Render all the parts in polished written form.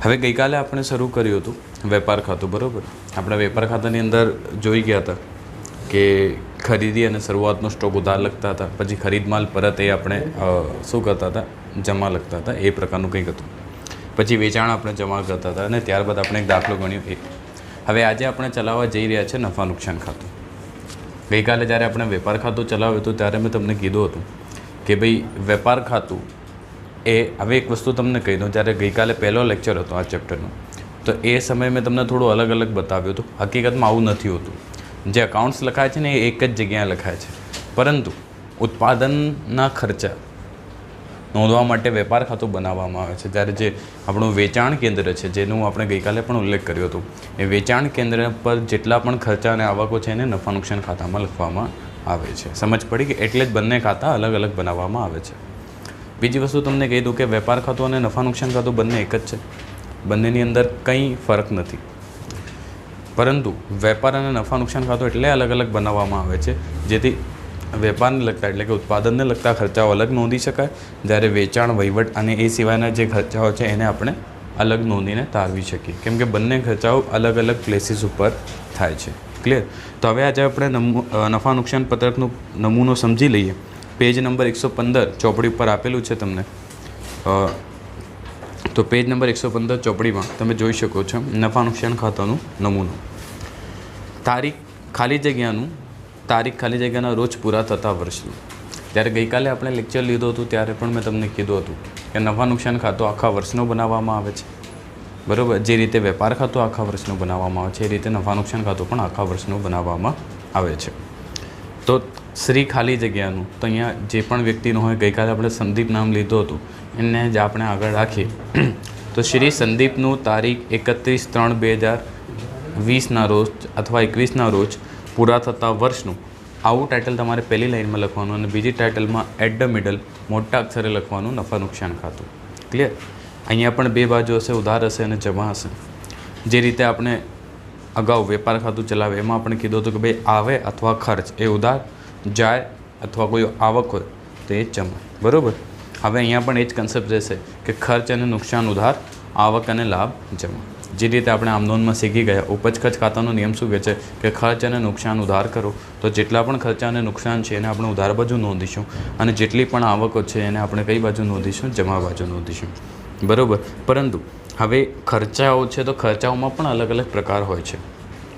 હવે ગઈકાલે આપણે શરૂ કર્યું હતું વેપાર ખાતું, બરાબર. આપણે વેપાર ખાતાની અંદર જોઈ ગયા હતા કે ખરીદી અને શરૂઆતનો સ્ટોક ઉધાર લખતા હતા, પછી ખરીદ માલ પરત એ આપણે શું કરતા હતા, જમા લખતા હતા, એ પ્રકારનું કંઈક હતું. પછી વેચાણ આપણે જમા કરતા હતા અને ત્યારબાદ આપણે એક દાખલો ગણ્યો એ. હવે આજે આપણે ચલાવવા જઈ રહ્યા છે નફા નુકસાન ખાતું. ગઈકાલે જ્યારે આપણે વેપાર ખાતું ચલાવ્યું હતું ત્યારે મેં તમને કીધું હતું કે ભાઈ વેપાર ખાતું એ હવે એક વસ્તુ તમને કહી દઉં, જ્યારે ગઈકાલે પહેલો લેક્ચર હતો આ ચેપ્ટરનો, તો એ સમયે મેં તમને થોડું અલગ અલગ બતાવ્યું હતું. હકીકતમાં આવું નથી હોતું. જે અકાઉન્ટ્સ લખાય છે ને એ એક જ જગ્યાએ લખાય છે, પરંતુ ઉત્પાદનના ખર્ચા નોંધવા માટે વેપાર ખાતું બનાવવામાં આવે છે. જ્યારે જે આપણું વેચાણ કેન્દ્ર છે, જેનું આપણે ગઈકાલે પણ ઉલ્લેખ કર્યો હતો, એ વેચાણ કેન્દ્ર પર જેટલા પણ ખર્ચા અને આવકો છે એને નફા નુકસાન ખાતામાં લખવામાં આવે છે. સમજ પડી કે એટલે જ બંને ખાતા અલગ અલગ બનાવવામાં આવે છે. બીજી વસ્તુ તમને કહી દઉં કે વેપાર ખાતું અને નફા નુકસાન ખાતું બંને એક જ છે, બંનેની અંદર કંઈ ફરક નથી. પરંતુ વેપાર અને નફા નુકસાન ખાતું એટલે અલગ અલગ બનાવવામાં આવે છે જેથી વેપારને લગતા એટલે કે ઉત્પાદનને લગતા ખર્ચાઓ અલગ નોંધી શકાય, જ્યારે વેચાણ, વહીવટ અને એ સિવાયના જે ખર્ચાઓ છે એને આપણે અલગ નોંધીને તારવી શકીએ, કેમ કે બંને ખર્ચાઓ અલગ અલગ પ્લેસીસ ઉપર થાય છે. ક્લિયર? તો હવે આજે આપણે નફા નુકસાન પત્રકનો નમૂનો સમજી લઈએ. પેજ નંબર 115 ચોપડી ઉપર આપેલું છે તમને. તો પેજ નંબર 115 ચોપડીમાં તમે જોઈ શકો છો નફા નુકસાન ખાતાનું નમૂનો. તારીખ ખાલી જગ્યાના રોજ પૂરા થતા વર્ષનું. જ્યારે ગઈકાલે આપણે લેક્ચર લીધું હતું ત્યારે પણ મેં તમને કીધું હતું કે નફા નુકસાન ખાતું આખા વર્ષનું બનાવવામાં આવે છે, બરાબર. જે રીતે વેપાર ખાતું આખા વર્ષનું બનાવવામાં આવે છે એ રીતે નફા નુકસાન ખાતું પણ આખા વર્ષનું બનાવવામાં આવે છે. તો શ્રી ખાલી જગ્યાનું, તો અહીંયા જે પણ વ્યક્તિનું હોય, ગઈકાલે આપણે સંદીપ નામ લીધું હતું એને જ આપણે આગળ રાખીએ તો શ્રી સંદીપનું તારીખ 31/3/2020ના રોજ અથવા 21ના રોજ પૂરા થતા વર્ષનું આવું ટાઇટલ તમારે પહેલી લાઇનમાં લખવાનું અને બીજી ટાઇટલમાં એટ ધ મિડલ મોટા અક્ષરે લખવાનું નફા નુકસાન ખાતું. ક્લિયર? અહીંયા પણ બે બાજુ હશે, ઉધાર હશે અને જમા હશે. જે રીતે આપણે અગાઉ વેપાર ખાતું ચલાવે એમાં આપણે કીધું હતું કે ભાઈ આવે અથવા ખર્ચ એ ઉધાર, જાય અથવા કોઈ આવક હોય તો એ જમા, બરાબર. હવે અહીંયા પણ એ જ કન્સેપ્ટ રહેશે કે ખર્ચ અને નુકસાન ઉધાર, આવક અને લાભ જમા. જે રીતે આપણે આમનોંધમાં શીખી ગયા, ઉપજ ખર્ચ ખાતાનો નિયમ શું કહે છે કે ખર્ચ અને નુકસાન ઉધાર કરો, તો જેટલા પણ ખર્ચા અને નુકસાન છે એને આપણે ઉધાર બાજુ નોંધીશું અને જેટલી પણ આવકો છે એને આપણે કઈ બાજુ નોંધીશું? જમા બાજુ નોંધીશું, બરાબર. પરંતુ હવે ખર્ચાઓ છે તો ખર્ચાઓમાં પણ અલગ અલગ પ્રકાર હોય છે,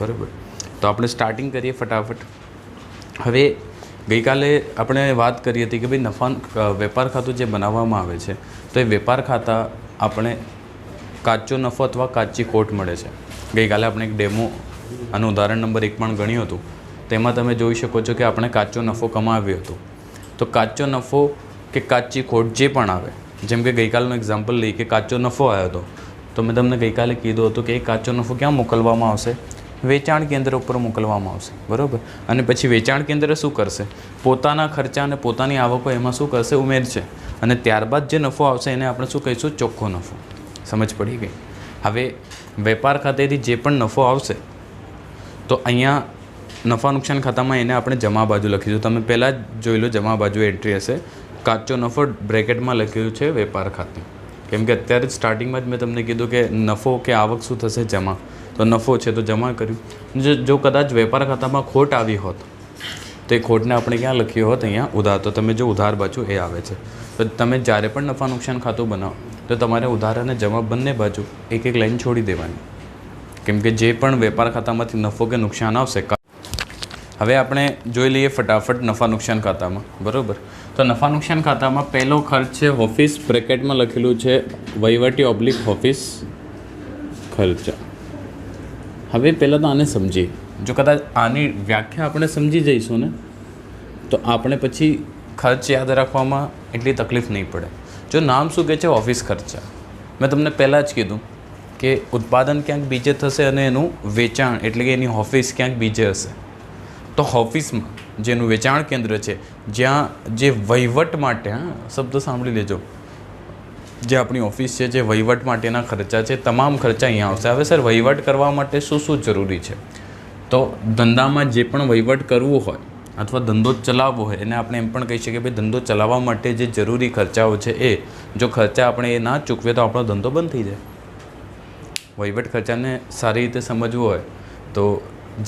બરાબર. તો આપણે સ્ટાર્ટિંગ કરીએ ફટાફટ. હવે ગઈકાલે આપણે વાત કરી હતી કે ભાઈ વેપાર ખાતું જે બનાવવામાં આવે છે તો એ વેપાર ખાતા આપણે કાચો નફો અથવા કાચી ખોટ મળે છે. ગઈકાલે આપણે એક ડેમો અને ઉદાહરણ નંબર 1 પણ ગણ્યું હતું, તેમાં તમે જોઈ શકો છો કે આપણે કાચો નફો કમાવ્યો હતો. તો કાચો નફો કે કાચી ખોટ જે પણ આવે, જેમ કે ગઈકાલનું એક્ઝામ્પલ લઈએ કે કાચો નફો આવ્યો હતો, તો મેં તમને ગઈકાલે કીધું હતું કે એ કાચો નફો ક્યાં મોકલવામાં આવશે? વેચાણ કેન્દ્ર ઉપર મોકલવામાં આવશે, બરાબર. અને પછી વેચાણ કેન્દ્ર શું કરશે? પોતાના ખર્ચા અને પોતાની આવકો એમાં શું કરશે? ઉમેરશે. અને ત્યારબાદ જે નફો આવશે એને આપણે શું કહીશું? ચોખ્ખો નફો. સમજ પડી ગઈ? હવે વેપાર ખાતેથી જે પણ નફો આવશે તો અહીંયા નફા નુકસાન ખાતામાં એને આપણે જમા બાજુ લખીશું. તમે પહેલાં જ જોઈ લો, જમા બાજુ એન્ટ્રી હશે. કાચો નફો બ્રેકેટમાં લખ્યું છે વેપાર ખાતે, કેમ કે અત્યારે જ સ્ટાર્ટિંગમાં જ મેં તમને કીધું કે નફો કે આવક શું થશે? જમા. તો નફો છે તો જમા કર્યું. જો કદાચ વેપાર ખાતામાં ખોટ આવી હોત તો એ ખોટને આપણે ક્યાં લખી હોત? અહીંયા ઉધાર. તો તમે જો ઉધાર બાજુ એ આવે છે. તો તમે જ્યારે પણ નફા નુકસાન ખાતું બનાવો તો તમારે ઉધાર અને જમા બંને બાજુ એક એક લાઈન છોડી દેવાની, કેમ કે જે પણ વેપાર ખાતામાંથી નફો કે નુકસાન આવશે. હવે આપણે જોઈ લઈએ ફટાફટ નફા નુકસાન ખાતામાં, બરાબર. તો નફા નુકસાન ખાતામાં પહેલો ખર્ચ છે ઓફિસ, બ્રેકેટમાં લખેલું છે વહીવટી / ઓફિસ ખર્ચા. હવે પહેલાં તો આને સમજીએ. જો કદાચ આની વ્યાખ્યા આપણે સમજી જઈશું ને તો આપણે પછી ખર્ચ યાદ રાખવામાં એટલી તકલીફ નહીં પડે. જો નામ શું કહે છે? ઓફિસ ખર્ચા. મેં તમને પહેલાં જ કીધું કે ઉત્પાદન ક્યાંક બીજે થશે અને એનું વેચાણ એટલે કે એની ઓફિસ ક્યાંક બીજે હશે. તો ઓફિસમાં જેનું વેચાણ કેન્દ્ર છે, જ્યાં જે વહીવટ માટે, શબ્દ સાંભળી લેજો, જે આપણી ઓફિસ છે, જે વહીવટ માટેના ખર્ચા છે, તમામ ખર્ચા અહીંયા આવશે. હવે સર વહીવટ કરવા માટે શું શું જરૂરી છે? તો ધંધામાં જે પણ વહીવટ કરવું હોય અથવા ધંધો ચલાવવો હોય એને આપણે એમ પણ કહી શકીએ કે ધંધો ચલાવવા માટે જે જરૂરી ખર્ચાઓ છે એ જો ખર્ચા આપણે એ ના ચૂકવે તો આપણો ધંધો બંધ થઈ જાય. વહીવટ ખર્ચાને સારી રીતે સમજવું હોય તો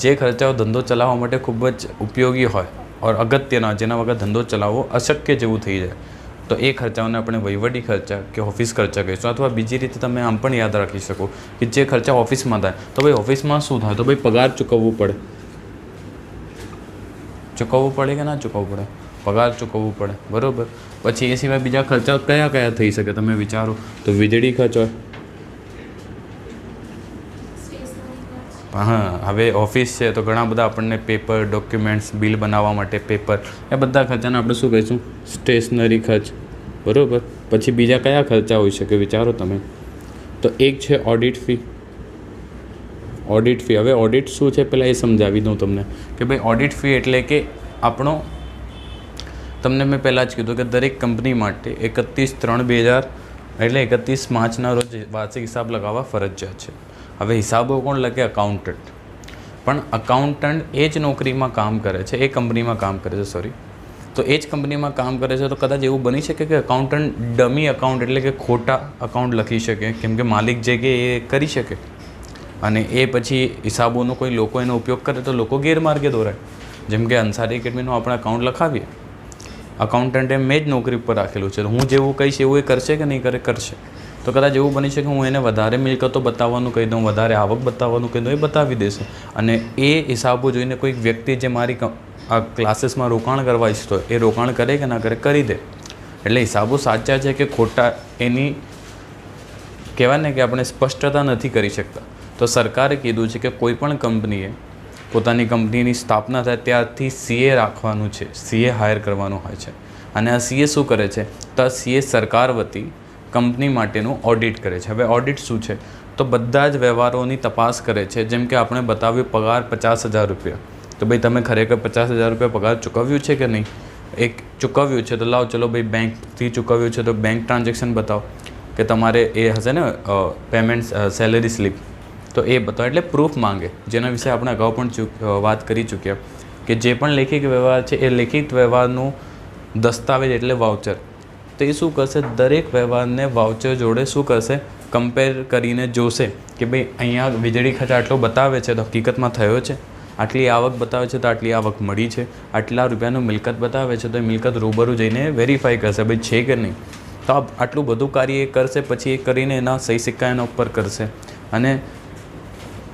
જે ખર્ચાઓ ધંધો ચલાવવા માટે ખૂબ જ ઉપયોગી હોય ઓર અગત્યના, જેના વગર ધંધો ચલાવવો અશક્ય જેવું થઈ જાય, તો એ ખર્ચાઓને આપણે વહીવટી ખર્ચા કે ઓફિસ ખર્ચા કહીશું. અથવા બીજી રીતે તમે આમ પણ યાદ રાખી શકો કે જે ખર્ચા ઓફિસમાં થાય, તો ભાઈ ઓફિસમાં શું થાય, તો ભાઈ પગાર ચૂકવવું પડે કે ના ચૂકવવું પડે? પગાર ચૂકવવું પડે, બરાબર. પછી એ સિવાય બીજા ખર્ચા કયા કયા થઈ શકે તમે વિચારો તો વીજળી ખર્ચ હોય. હા, હવે ઓફિસ છે તો ઘણા બધા આપણને પેપર, ડોક્યુમેન્ટ્સ, બિલ બનાવવા માટે પેપર, એ બધા ખર્ચાને આપણે શું કહીશું? સ્ટેશનરી ખર્ચ, બરાબર. પછી બીજા કયા ખર્ચા હોઈ શકે વિચારો તમે? તો એક છે ઓડિટ ફી. ઓડિટ ફી, હવે ઓડિટ શું છે પહેલાં એ સમજાવી દઉં તમને કે ભાઈ ઓડિટ ફી એટલે કે આપણો, તમને મેં પહેલાં જ કીધું કે દરેક કંપની માટે 31/3/2000 એટલે 31 માર્ચના રોજ વાર્ષિક હિસાબ લગાવવા ફરજિયાત છે. હવે હિસાબો કોણ લખે? અકાઉન્ટન્ટ. પણ અકાઉન્ટન્ટ એ જ નોકરીમાં કામ કરે છે, એ કંપનીમાં કામ કરે છે, સોરી, તો એ જ કંપનીમાં કામ કરે છે, તો કદાચ એવું બની શકે કે અકાઉન્ટન્ટ ડમી અકાઉન્ટ એટલે કે ખોટા અકાઉન્ટ લખી શકે, કેમ કે માલિક જે કે એ કરી શકે, અને એ પછી હિસાબોનો કોઈ લોકો એનો ઉપયોગ કરે તો લોકો ગેરમાર્ગે દોરાય. જેમ કે અંસારી એકેડમીનું આપણે અકાઉન્ટ લખાવીએ, અકાઉન્ટન્ટે મેં જ નોકરી પર રાખેલું છે, હું જેવું કહીશ એવું એ કરશે કે નહીં કરે? કરશે. તો કદાચ એવું બની શકે હું એને વધારે મિલકતો બતાવવાનું કહી દઉં, વધારે આવક બતાવવાનું કહી દઉં, એ બતાવી દેશે, અને એ હિસાબો જોઈને કોઈક વ્યક્તિ જે મારી આ ક્લાસીસમાં રોકાણ કરવા ઈચ્છતો હોય એ રોકાણ કરે કે ના કરે? કરી દે. એટલે હિસાબો સાચા છે કે ખોટા એની કહેવાય ને કે આપણે સ્પષ્ટતા નથી કરી શકતા. તો સરકારે કીધું છે કે કોઈ પણ કંપનીએ પોતાની કંપનીની સ્થાપના થાય ત્યારથી સીએ રાખવાનું છે, સીએ હાયર કરવાનું હોય છે. અને આ સીએ શું કરે છે? તો આ સીએ સરકાર વતી કંપની માટેનું ઓડિટ કરે છે. હવે ઓડિટ શું છે? તો બધા જ વ્યવહારોની તપાસ કરે છે. જેમ કે આપણે બતાવ્યું પગાર 50,000 રૂપિયા, તો ભાઈ તમે ખરેખર 50,000 રૂપિયા પગાર ચૂકવ્યું છે કે નહીં? એક ચૂકવ્યું છે તો લાવો ચલો ભાઈ બેંકથી ચૂકવ્યું છે તો બેંક ટ્રાન્ઝેક્શન બતાવો, કે તમારે એ હશે ને પેમેન્ટ સેલરી સ્લીપ, તો એ બતાવો. એટલે પ્રૂફ માંગે, જેના વિશે આપણે અગાઉ પણ વાત કરી ચૂક્યા કે જે પણ લેખિત વ્યવહાર છે એ લેખિત વ્યવહારનું દસ્તાવેજ એટલે વાઉચર, તો એ શું કરશે? દરેક વ્યવહારને વાઉચર જોડે શું કરશે? કમ્પેર કરીને જોશે કે ભાઈ અહીંયા વીજળી ખર્ચ આટલો બતાવે છે તો હકીકતમાં થયો છે, આટલી આવક બતાવે છે તો આટલી આવક મળી છે, આટલા રૂપિયાનું મિલકત બતાવે છે તો એ મિલકત રૂબરૂ જઈને વેરીફાઈ કરશે ભાઈ છે કે નહીં. તો આટલું બધું કાર્ય એ કરશે, પછી એ કરીને એના સહી સિક્કા એના ઉપર કરશે અને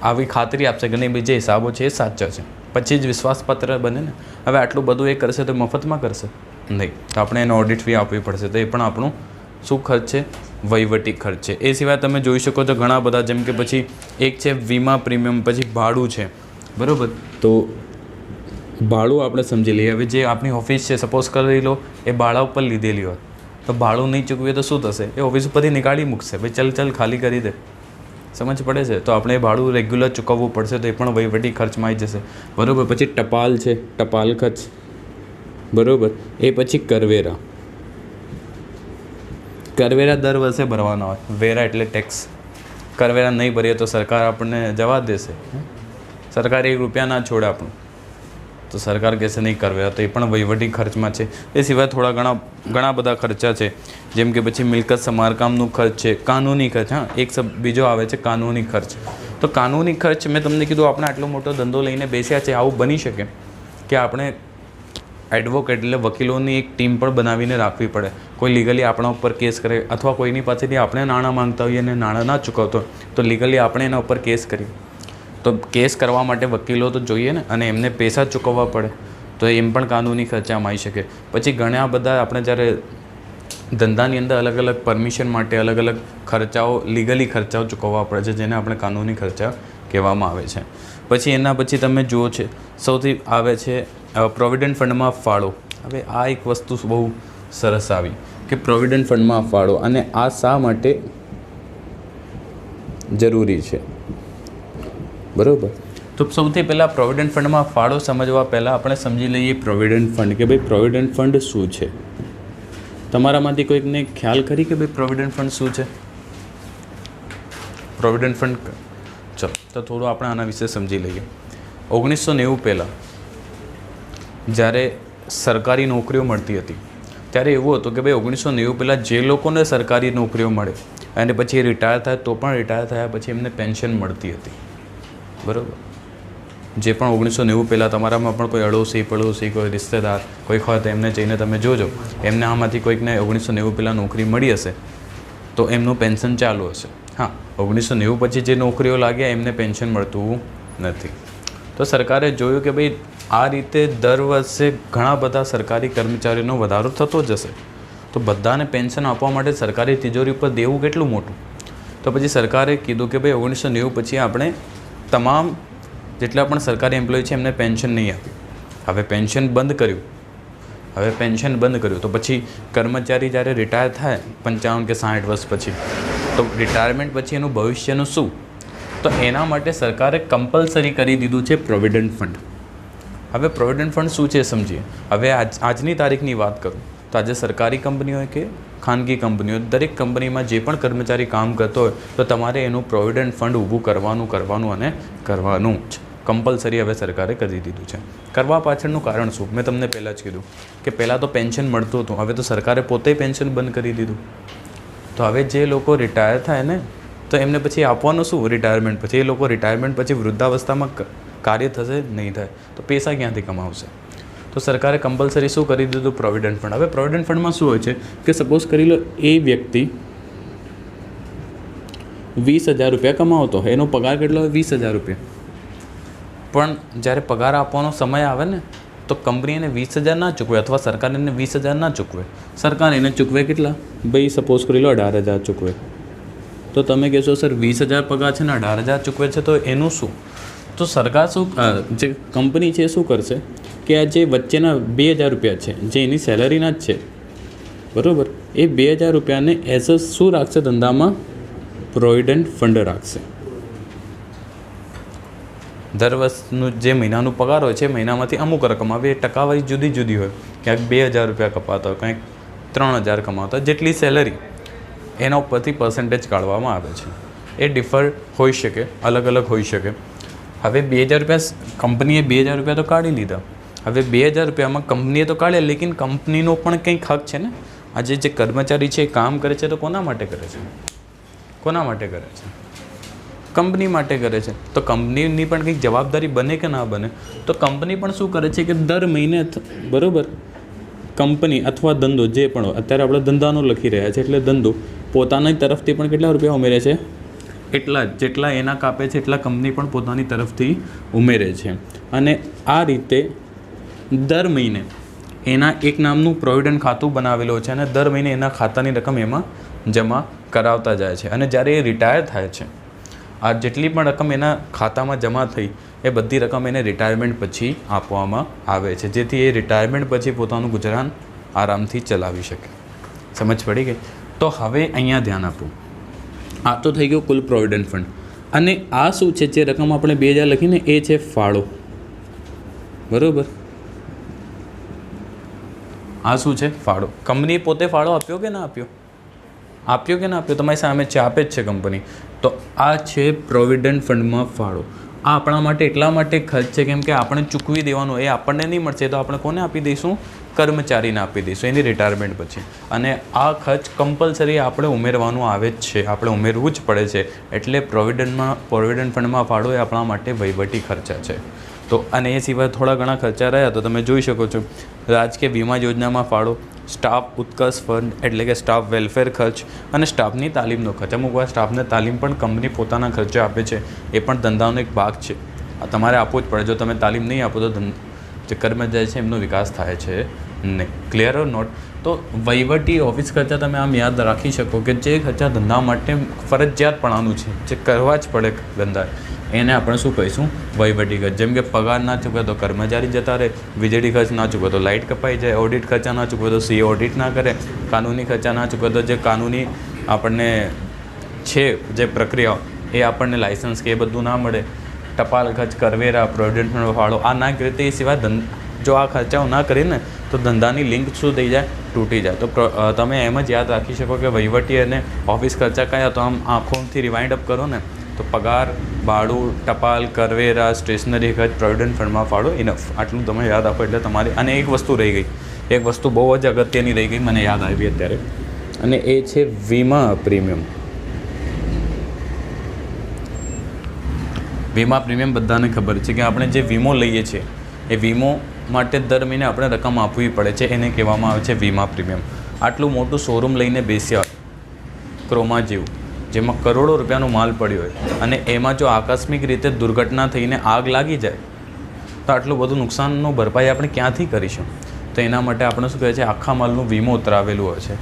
આવી ખાતરી આપશે કે નહીં ભાઈ જે હિસાબો છે એ સાચા છે, પછી જ વિશ્વાસપત્ર બને ને. હવે આટલું બધું એ કરશે તો મફતમાં કરશે નહીં, તો આપણે એને ઓડિટ ફી આપવી પડશે. તો એ પણ આપણું શું ખર્ચ છે? વહીવટી ખર્ચ છે. એ સિવાય તમે જોઈ શકો છો ઘણા બધા, જેમ કે પછી એક છે વીમા પ્રીમિયમ, પછી ભાડું છે, બરાબર. તો ભાડું આપણે સમજી લઈએ. હવે જે આપણી ઓફિસ છે સપોઝ કરી લો એ ભાડા ઉપર લીધેલી હોય, તો ભાડું નહીં ચૂકવીએ તો શું થશે? એ ઓફિસ ઉપરથી નીકાળી મૂકશે, ભાઈ ચલ ખાલી કરી દે. સમજ પડે છે? તો આપણે ભાડું રેગ્યુલર ચૂકવવું પડશે, તો એ પણ વહીવટી ખર્ચમાં આવી જશે, બરાબર. પછી ટપાલ છે, ટપાલ ખર્ચ, બરાબર. એ પછી કરવેરા, કરવેરા દર વર્ષે ભરવાના હોય. વેરા એટલે ટેક્સ. કરવેરા નહીં ભરીએ તો સરકાર આપણને જવા દેશે, સરકાર 1 રૂપિયા ના છોડે આપણું, તો સરકાર કહેશે નહીં કરવેરા, તો એ પણ વહીવટી ખર્ચમાં છે. એ સિવાય થોડા ઘણા બધા ખર્ચા છે, જેમ કે પછી મિલકત સમારકામનું ખર્ચ છે, કાનૂની ખર્ચ. હા, એક બીજો આવે છે કાનૂની ખર્ચ. તો કાનૂની ખર્ચ મેં તમને કીધું આપણે આટલો મોટો ધંધો લઈને બેસ્યા છે, આવું બની શકે કે આપણે એડવોકેટ એટલે વકીલોની એક ટીમ પણ બનાવીને રાખવી પડે. કોઈ લીગલી આપણા ઉપર કેસ કરે, અથવા કોઈની પાસેથી આપણે નાણાં માંગતા હોઈએ અને નાણાં ના ચૂકવતો તો લીગલી આપણે એના ઉપર કેસ કરીએ, તો કેસ કરવા માટે વકીલો તો જોઈએ ને, અને એમને પૈસા ચૂકવવા પડે, તો એમ પણ કાનૂની ખર્ચામાં આવી શકે. પછી ઘણા બધા આપણે જ્યારે ધંધાની અંદર અલગ અલગ પરમિશન માટે અલગ અલગ ખર્ચાઓ, લીગલી ખર્ચાઓ ચૂકવવા પડે છે, જેને આપણે કાનૂની ખર્ચા કહેવામાં આવે છે. પછી એના પછી તમે જુઓ છે સૌથી આવે છે પ્રોવિડન્ટ ફંડમાં ફાળો. હવે આ એક વસ્તુ બહુ સરસ આવી કે પ્રોવિડન્ટ ફંડમાં ફાળો, અને આ શા માટે જરૂરી છે, બરાબર. તો સૌથી પહેલાં પ્રોવિડન્ટ ફંડમાં ફાળો સમજવા પહેલાં આપણે સમજી લઈએ પ્રોવિડન્ટ ફંડ, કે ભાઈ પ્રોવિડન્ટ ફંડ શું છે. તમારામાંથી કોઈકને ખ્યાલ કરી કે ભાઈ પ્રોવિડન્ટ ફંડ શું છે? પ્રોવિડન્ટ ફંડ, ચલો તો થોડું આપણે આના વિશે સમજી લઈએ. 1990 પહેલાં જ્યારે સરકારી નોકરીઓ મળતી હતી ત્યારે એવું હતું કે ભાઈ 1990 પહેલાં જે લોકોને સરકારી નોકરીઓ મળે અને પછી એ રિટાયર થાય તો પણ રિટાયર થયા પછી એમને પેન્શન મળતી હતી, બરાબર. જે પણ 1990 પહેલાં તમારામાં પણ કોઈ અડોશી પડોશી કોઈ રિશ્તેદાર કોઈક હોય તો એમને જઈને તમે જોજો, એમને આમાંથી કોઈકને 1990 પહેલાં નોકરી મળી હશે તો એમનું પેન્શન ચાલુ હશે. હા, 1990 પછી જે નોકરીઓ લાગ્યા એમને પેન્શન મળતું નથી. તો સરકારે જોયું કે ભાઈ આ રીતે દર વર્ષે ઘણા બધા સરકારી કર્મચારીનો વધારો થતો જશે, તો બધાને પેન્શન આપવા માટે સરકારી તિજોરી પર દેવું કેટલું મોટું. તો પછી સરકારે કીધું કે ભાઈ 1990 પછી આપણે તમામ જેટલા પણ સરકારી એમ્પ્લોય છે એમને પેન્શન નહીં આપ્યું. હવે પેન્શન બંધ કર્યું તો પછી કર્મચારી જ્યારે રિટાયર થાય 55 કે 60 વર્ષ પછી, તો રિટાયરમેન્ટ પછી એનું ભવિષ્યનું શું? તો એના માટે સરકારે કમ્પલસરી કરી દીધું છે પ્રોવિડન્ટ ફંડ. હવે પ્રોવિડન્ટ ફંડ શું છે સમજીએ. હવે આજની તારીખની વાત કરું તો આજે સરકારી કંપનીઓ કે ખાનગી કંપનીઓ, દરેક કંપનીમાં જે પણ કર્મચારી કામ કરતો હોય તો તમારે એનું પ્રોવિડન્ટ ફંડ ઊભું કરવાનું જ કમ્પલસરી હવે સરકારે કરી દીધું છે. કરવા પાછળનું કારણ શું? મેં તમને પહેલાં જ કીધું કે પહેલાં તો પેન્શન મળતું હતું, હવે તો સરકારે પોતે પેન્શન બંધ કરી દીધું. તો હવે જે લોકો રિટાયર થાય ને તો એમને પછી આપવાનું શું રિટાયરમેન્ટ પછી? એ લોકો રિટાયરમેન્ટ પછી વૃદ્ધાવસ્થામાં કાર્ય થશે નહીં થાય તો પૈસા ક્યાંથી કમાવશે? તો સરકારે કમ્પલસરી શું કરી દીધું? Provident fund. હવે પ્રોવિડન્ટ ફંડમાં શું હોય છે કે સપોઝ કરી લો એ વ્યક્તિ 20,000 રૂપિયા કમાવતો હોય, એનો પગાર કેટલો હોય? 20,000 રૂપિયા. પણ જ્યારે પગાર આપવાનો સમય આવે ને તો કંપની એને 20,000 ના ચૂકવે અથવા સરકાર એને 20,000 ના ચૂકવે. સરકાર એને ચૂકવે કેટલા? ભાઈ સપોઝ કરી લો 18,000 ચૂકવે. તો તમે કહેશો સર 20,000 પગાર છે ને 18,000 ચૂકવે છે તો એનું શું? તો સરકાર જે કંપની છે શું કરશે કે આ જે વચ્ચેના 2,000 રૂપિયા છે જે એની સેલરીના જ છે, બરાબર, એ 2,000 રૂપિયાને એઝ અ શું રાખશે? ધંધામાં પ્રોવિડન્ટ ફંડ રાખશે. દર વર્ષનું જે મહિનાનું પગાર હોય છે મહિનામાંથી અમુક રકમ આવે, એ ટકાવારી જુદી જુદી હોય. ક્યાંક 2,000 રૂપિયા કપાતા હોય, કંઈક 3,000 કમાતા હોય, જેટલી સેલરી એના ઉપરથી પર્સન્ટેજ કાઢવામાં આવે છે. એ ડિફર હોઈ શકે, અલગ અલગ હોઈ શકે. હવે 2,000 રૂપિયા કંપનીએ 2,000 રૂપિયા તો કાઢી લીધા. હવે 2,000 રૂપિયામાં કંપનીએ તો કાઢ્યા, લેકિન કંપનીનો પણ કંઈક હક છે ને. આજે જે કર્મચારી છે એ કામ કરે છે તો કોના માટે કરે છે? કંપની માટે કરે છે. તો કંપનીની પણ કંઈક જવાબદારી બને કે ના બને? તો કંપની પણ શું કરે છે કે દર મહિને, બરાબર, કંપની અથવા ધંધો જે પણ હોય, અત્યારે આપણે ધંધાનું લખી રહ્યા છે એટલે ધંધો પોતાની તરફથી પણ કેટલા રૂપિયા ઉમેરે છે? એટલા જ જેટલા એના કાપે છે એટલા કંપની પણ પોતાની તરફથી ઉમેરે છે. અને આ રીતે દર મહિને એના એક નામનું પ્રોવિડન્ટ ખાતું બનાવેલું છે અને દર મહિને એના ખાતાની રકમ એમાં જમા કરાવતા જાય છે. અને જ્યારે એ રિટાયર થાય છે, આ જેટલી પણ રકમ એના ખાતામાં જમા થઈ એ બધી રકમ એને રિટાયરમેન્ટ પછી આપવામાં આવે છે, જેથી એ રિટાયરમેન્ટ પછી પોતાનું ગુજરાન આરામથી ચલાવી શકે. સમજ પડી ગઈ? તો હવે અહીંયા ધ્યાન આપો. આ તો થઈ ગયો કુલ પ્રોવિડન્ટ ફંડ. અને આ શું છે? જે રકમ આપણે 2,000 લખીને એ છે ફાળો, બરાબર. આ શું છે? ફાળો. કંપનીએ પોતે ફાળો આપ્યો કે ના આપ્યો? તમારી સામે છે, આપે જ છે કંપની. તો આ છે પ્રોવિડન્ટ ફંડમાં ફાળો. આ આપણા માટે એટલા માટે ખર્ચ છે કેમ કે આપણે ચૂકવી દેવાનું, એ આપણને નહીં મળશે તો આપણે કોને આપી દઈશું? કર્મચારીને આપી દઈશું એની રિટાયરમેન્ટ પછી. અને આ ખર્ચ કમ્પલસરી આપણે ઉમેરવાનું આવે જ છે, આપણે ઉમેરવું જ પડે છે. એટલે પ્રોવિડન્ટ ફંડમાં ફાળો એ આપણા માટે વહીવટી ખર્ચા છે. તો અને એ સિવાય થોડા ઘણા ખર્ચા રહ્યા તો તમે જોઈ શકો છો. રાજકીય વીમા યોજનામાં ફાળો, સ્ટાફ ઉત્કર્ષ ફંડ એટલે કે સ્ટાફ વેલફેર ખર્ચ અને સ્ટાફની તાલીમનો ખર્ચ. અમુક વાર સ્ટાફને તાલીમ પણ કંપની પોતાના ખર્ચે આપે છે, એ પણ ધંધાનો એક ભાગ છે. તમારે આપવું જ પડે. જો તમે તાલીમ નહીં આપો તો જે કર્મચારી છે એમનો વિકાસ થાય છે નહીં. Clear or not? તો વહીવટી ઓફિસ ખર્ચા તમે આમ યાદ રાખી શકો કે જે ખર્ચા ધંધા માટે ફરજિયાતપણાનું છે, જે કરવા જ પડે ધંધા, એને આપણે શું કહીશું? વહીવટી ખર્ચ. જેમ કે પગાર ના ચૂકવે તો કર્મચારી જતા રહે, વીજળી ખર્ચ ના ચૂકવે તો લાઇટ કપાઈ જાય, ઓડિટ ખર્ચા ના ચૂકવે તો સીએ ઓડિટ ના કરે, કાનૂની ખર્ચા ના ચૂકવે તો જે કાનૂની આપણને છે જે પ્રક્રિયાઓ એ આપણને લાઇસન્સ કે એ બધું ના મળે, ટપાલ ખર્ચ, કરવેરા, પ્રોવિડન્ટ ફંડ ફાળો આ ના કરે. એ સિવાય જો આ ખર્ચાઓ ના કરીને તો ધંધાની લિંક શું થઈ જાય? તૂટી જાય. તો તમે એમ જ યાદ રાખી શકો કે વહીવટી અને ઓફિસ ખર્ચા કયા? તો આમ આંખોથી રિવાઇન્ડ અપ કરો ને તો પગાર, ભાડું, ટપાલ, કરવેરા, સ્ટેશનરી ખર્ચ, પ્રોવિડન્ટ ફંડમાં ફાળો, ઇનફ. આટલું તમે યાદ આપો એટલે તમારી. અને એક વસ્તુ રહી ગઈ, એક વસ્તુ બહુ જ અગત્યની રહી ગઈ, મને યાદ આવી અત્યારે, અને એ છે વીમા પ્રીમિયમ. વીમા પ્રીમિયમ બધાને ખબર છે કે આપણે જે વીમો લઈએ છીએ એ વીમો માટે દર મહિને આપણે રકમ આપવી પડે છે, એને કહેવામાં આવે છે વીમા પ્રીમિયમ. આટલું મોટું શોરૂમ લઈને બેસ્યા ક્રોમા જેવું, જેમાં કરોડો રૂપિયાનો માલ પડ્યો હોય અને એમાં જો આકસ્મિક રીતે દુર્ઘટના થઈને આગ લાગી જાય તો આટલું બધું નુકસાનનું ભરપાઈ આપણે ક્યાંથી કરીશું? તો એના માટે આપણે શું કહે છે, આખા માલનું વીમો ઉતરાવેલું હોય છે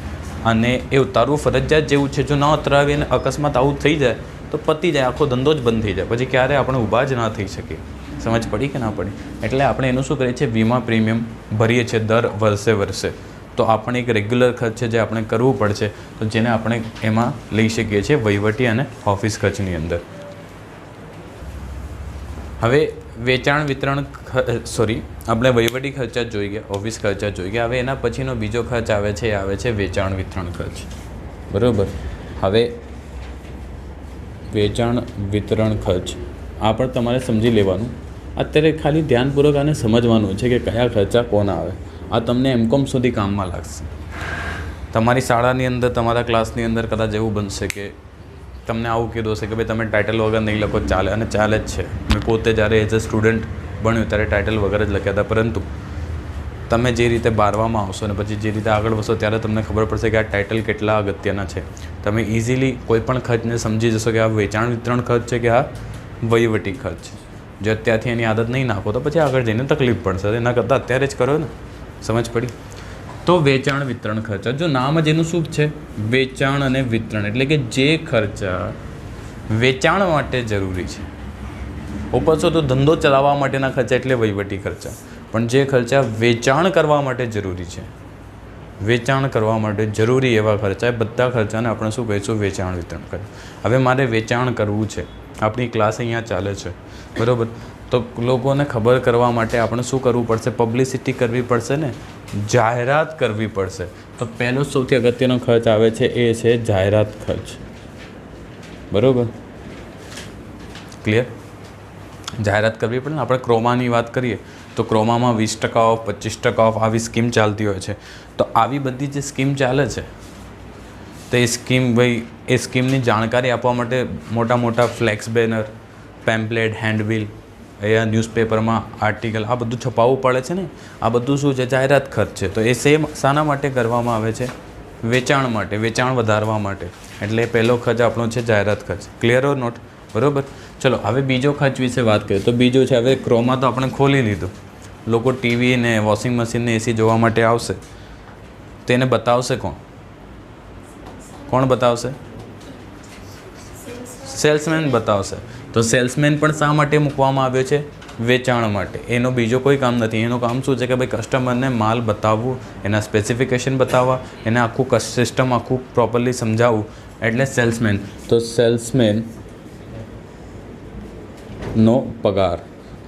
અને એ ઉતારવું ફરજિયાત જેવું છે. જો ના ઉતરાવીએ અને અકસ્માત આવું થઈ જાય તો પતી જાય, આખો ધંધો જ બંધ થઈ જાય, પછી ક્યારે આપણે ઊભા જ ના થઈ શકીએ. સમજ પડી કે ના પડી? એટલે આપણે એનું શું કરીએ છીએ, વીમા પ્રીમિયમ ભરીએ છીએ દર વર્ષે. તો આપણે એક રેગ્યુલર ખર્ચ છે જે આપણે કરવું પડશે, તો જેને આપણે એમાં લઈ શકીએ છીએ વહીવટી અને ઓફિસ ખર્ચની અંદર. હવે વેચાણ વિતરણ આપણે વહીવટી ખર્ચા જોઈ ગયા, ઓફિસ ખર્ચા જોઈ ગયા. હવે એના પછીનો બીજો ખર્ચ આવે છે વેચાણ વિતરણ ખર્ચ. બરાબર. હવે વેચાણ વિતરણ ખર્ચ આ પણ તમારે સમજી લેવાનું. અત્યારે ખાલી ધ્યાનપૂર્વક આને સમજવાનું છે કે કયા ખર્ચા કોના આવે. આ તમને એમકોમ સુધી કામમાં લાગશે. તમારી શાળાની અંદર, તમારા ક્લાસની અંદર કદાચ એવું બનશે કે તમને આવું કીધું હશે કે ભાઈ તમે ટાઇટલ વગર નહીં લખો, ચાલે, અને ચાલે જ છે. મેં પોતે જ્યારે એઝ અ સ્ટુડન્ટ ભણ્યું ત્યારે ટાઇટલ વગર જ લખ્યા હતા, પરંતુ તમે જે રીતે બારવામાં આવશો અને પછી જે રીતે આગળ વધશો ત્યારે તમને ખબર પડશે કે આ ટાઇટલ કેટલા અગત્યના છે. તમે ઇઝીલી કોઈ પણ ખર્ચને સમજી જશો કે આ વેચાણ વિતરણ ખર્ચ છે કે આ વહીવટી ખર્ચ છે. જો અત્યારથી એની આદત નહીં નાખો તો પછી આગળ જઈને તકલીફ પડશે. એના કરતાં અત્યારે જ કરો ને. સમજ પડી? તો વેચાણ વિતરણ ખર્ચા, જો નામ જ એનું શું છે, વેચાણ અને વિતરણ, એટલે કે જે ખર્ચા વેચાણ માટે જરૂરી છે. ઉપરસો તો ધંધો ચલાવવા માટેના ખર્ચા એટલે વહીવટી ખર્ચા, પણ જે ખર્ચા વેચાણ કરવા માટે જરૂરી છે, વેચાણ કરવા માટે જરૂરી એવા ખર્ચા, એ બધા ખર્ચાને આપણે શું કહીશું, વેચાણ વિતરણ ખર્ચ. હવે મારે વેચાણ કરવું છે, આપણી ક્લાસ અહીંયા ચાલે છે, બરાબર, તો લોકોને ખબર કરવા માટે આપણે શું કરવું પડશે, પબ્લિસિટી કરવી પડશે ને, જાહેરાત કરવી પડશે. તો પહેલો સૌથી અગત્યનો ખર્ચ આવે છે એ છે જાહેરાત ખર્ચ. બરાબર, ક્લિયર? જાહેરાત કરવી પડે ને. આપણે ક્રોમાની વાત કરીએ તો ક્રોમામાં 20% ઓફ, 25% ઓફ આવી સ્કીમ ચાલતી હોય છે. તો આવી બધી જે સ્કીમ ચાલે છે તો એ સ્કીમ એ સ્કીમની જાણકારી આપવા માટે મોટા મોટા ફ્લેક્સ બેનર, પેમ્પલેટ, હેન્ડબિલ, અહીંયા ન્યૂઝપેપરમાં આર્ટિકલ, આ બધું છપાવવું પડે છે ને. આ બધું શું છે, જાહેરાત ખર્ચ છે. તો એ શાના માટે કરવામાં આવે છે, વેચાણ માટે, વેચાણ વધારવા માટે. એટલે પહેલો ખર્ચ આપણો છે જાહેરાત ખર્ચ. Clear or not? બરાબર. ચલો હવે બીજો ખર્ચ વિશે વાત કરીએ તો બીજો છે, હવે ક્રોમા તો આપણે ખોલી લીધું, લોકો ટીવી ને વોશિંગ મશીન ને એસી જોવા માટે આવશે, તો એને બતાવશે કોણ? કોણ બતાવશે? સેલ્સમેન બતાવશે. તો સેલ્સમેન પણ શા માટે મૂકવામાં આવ્યો છે, વેચાણ માટે. એનો બીજો કોઈ કામ નથી. એનું કામ શું છે કે ભાઈ કસ્ટમરને માલ બતાવવું, એના સ્પેસિફિકેશન બતાવવા, એને આખું સિસ્ટમ આખું પ્રોપરલી સમજાવવું, એટલે સેલ્સમેન. તો સેલ્સમેન નો પગાર.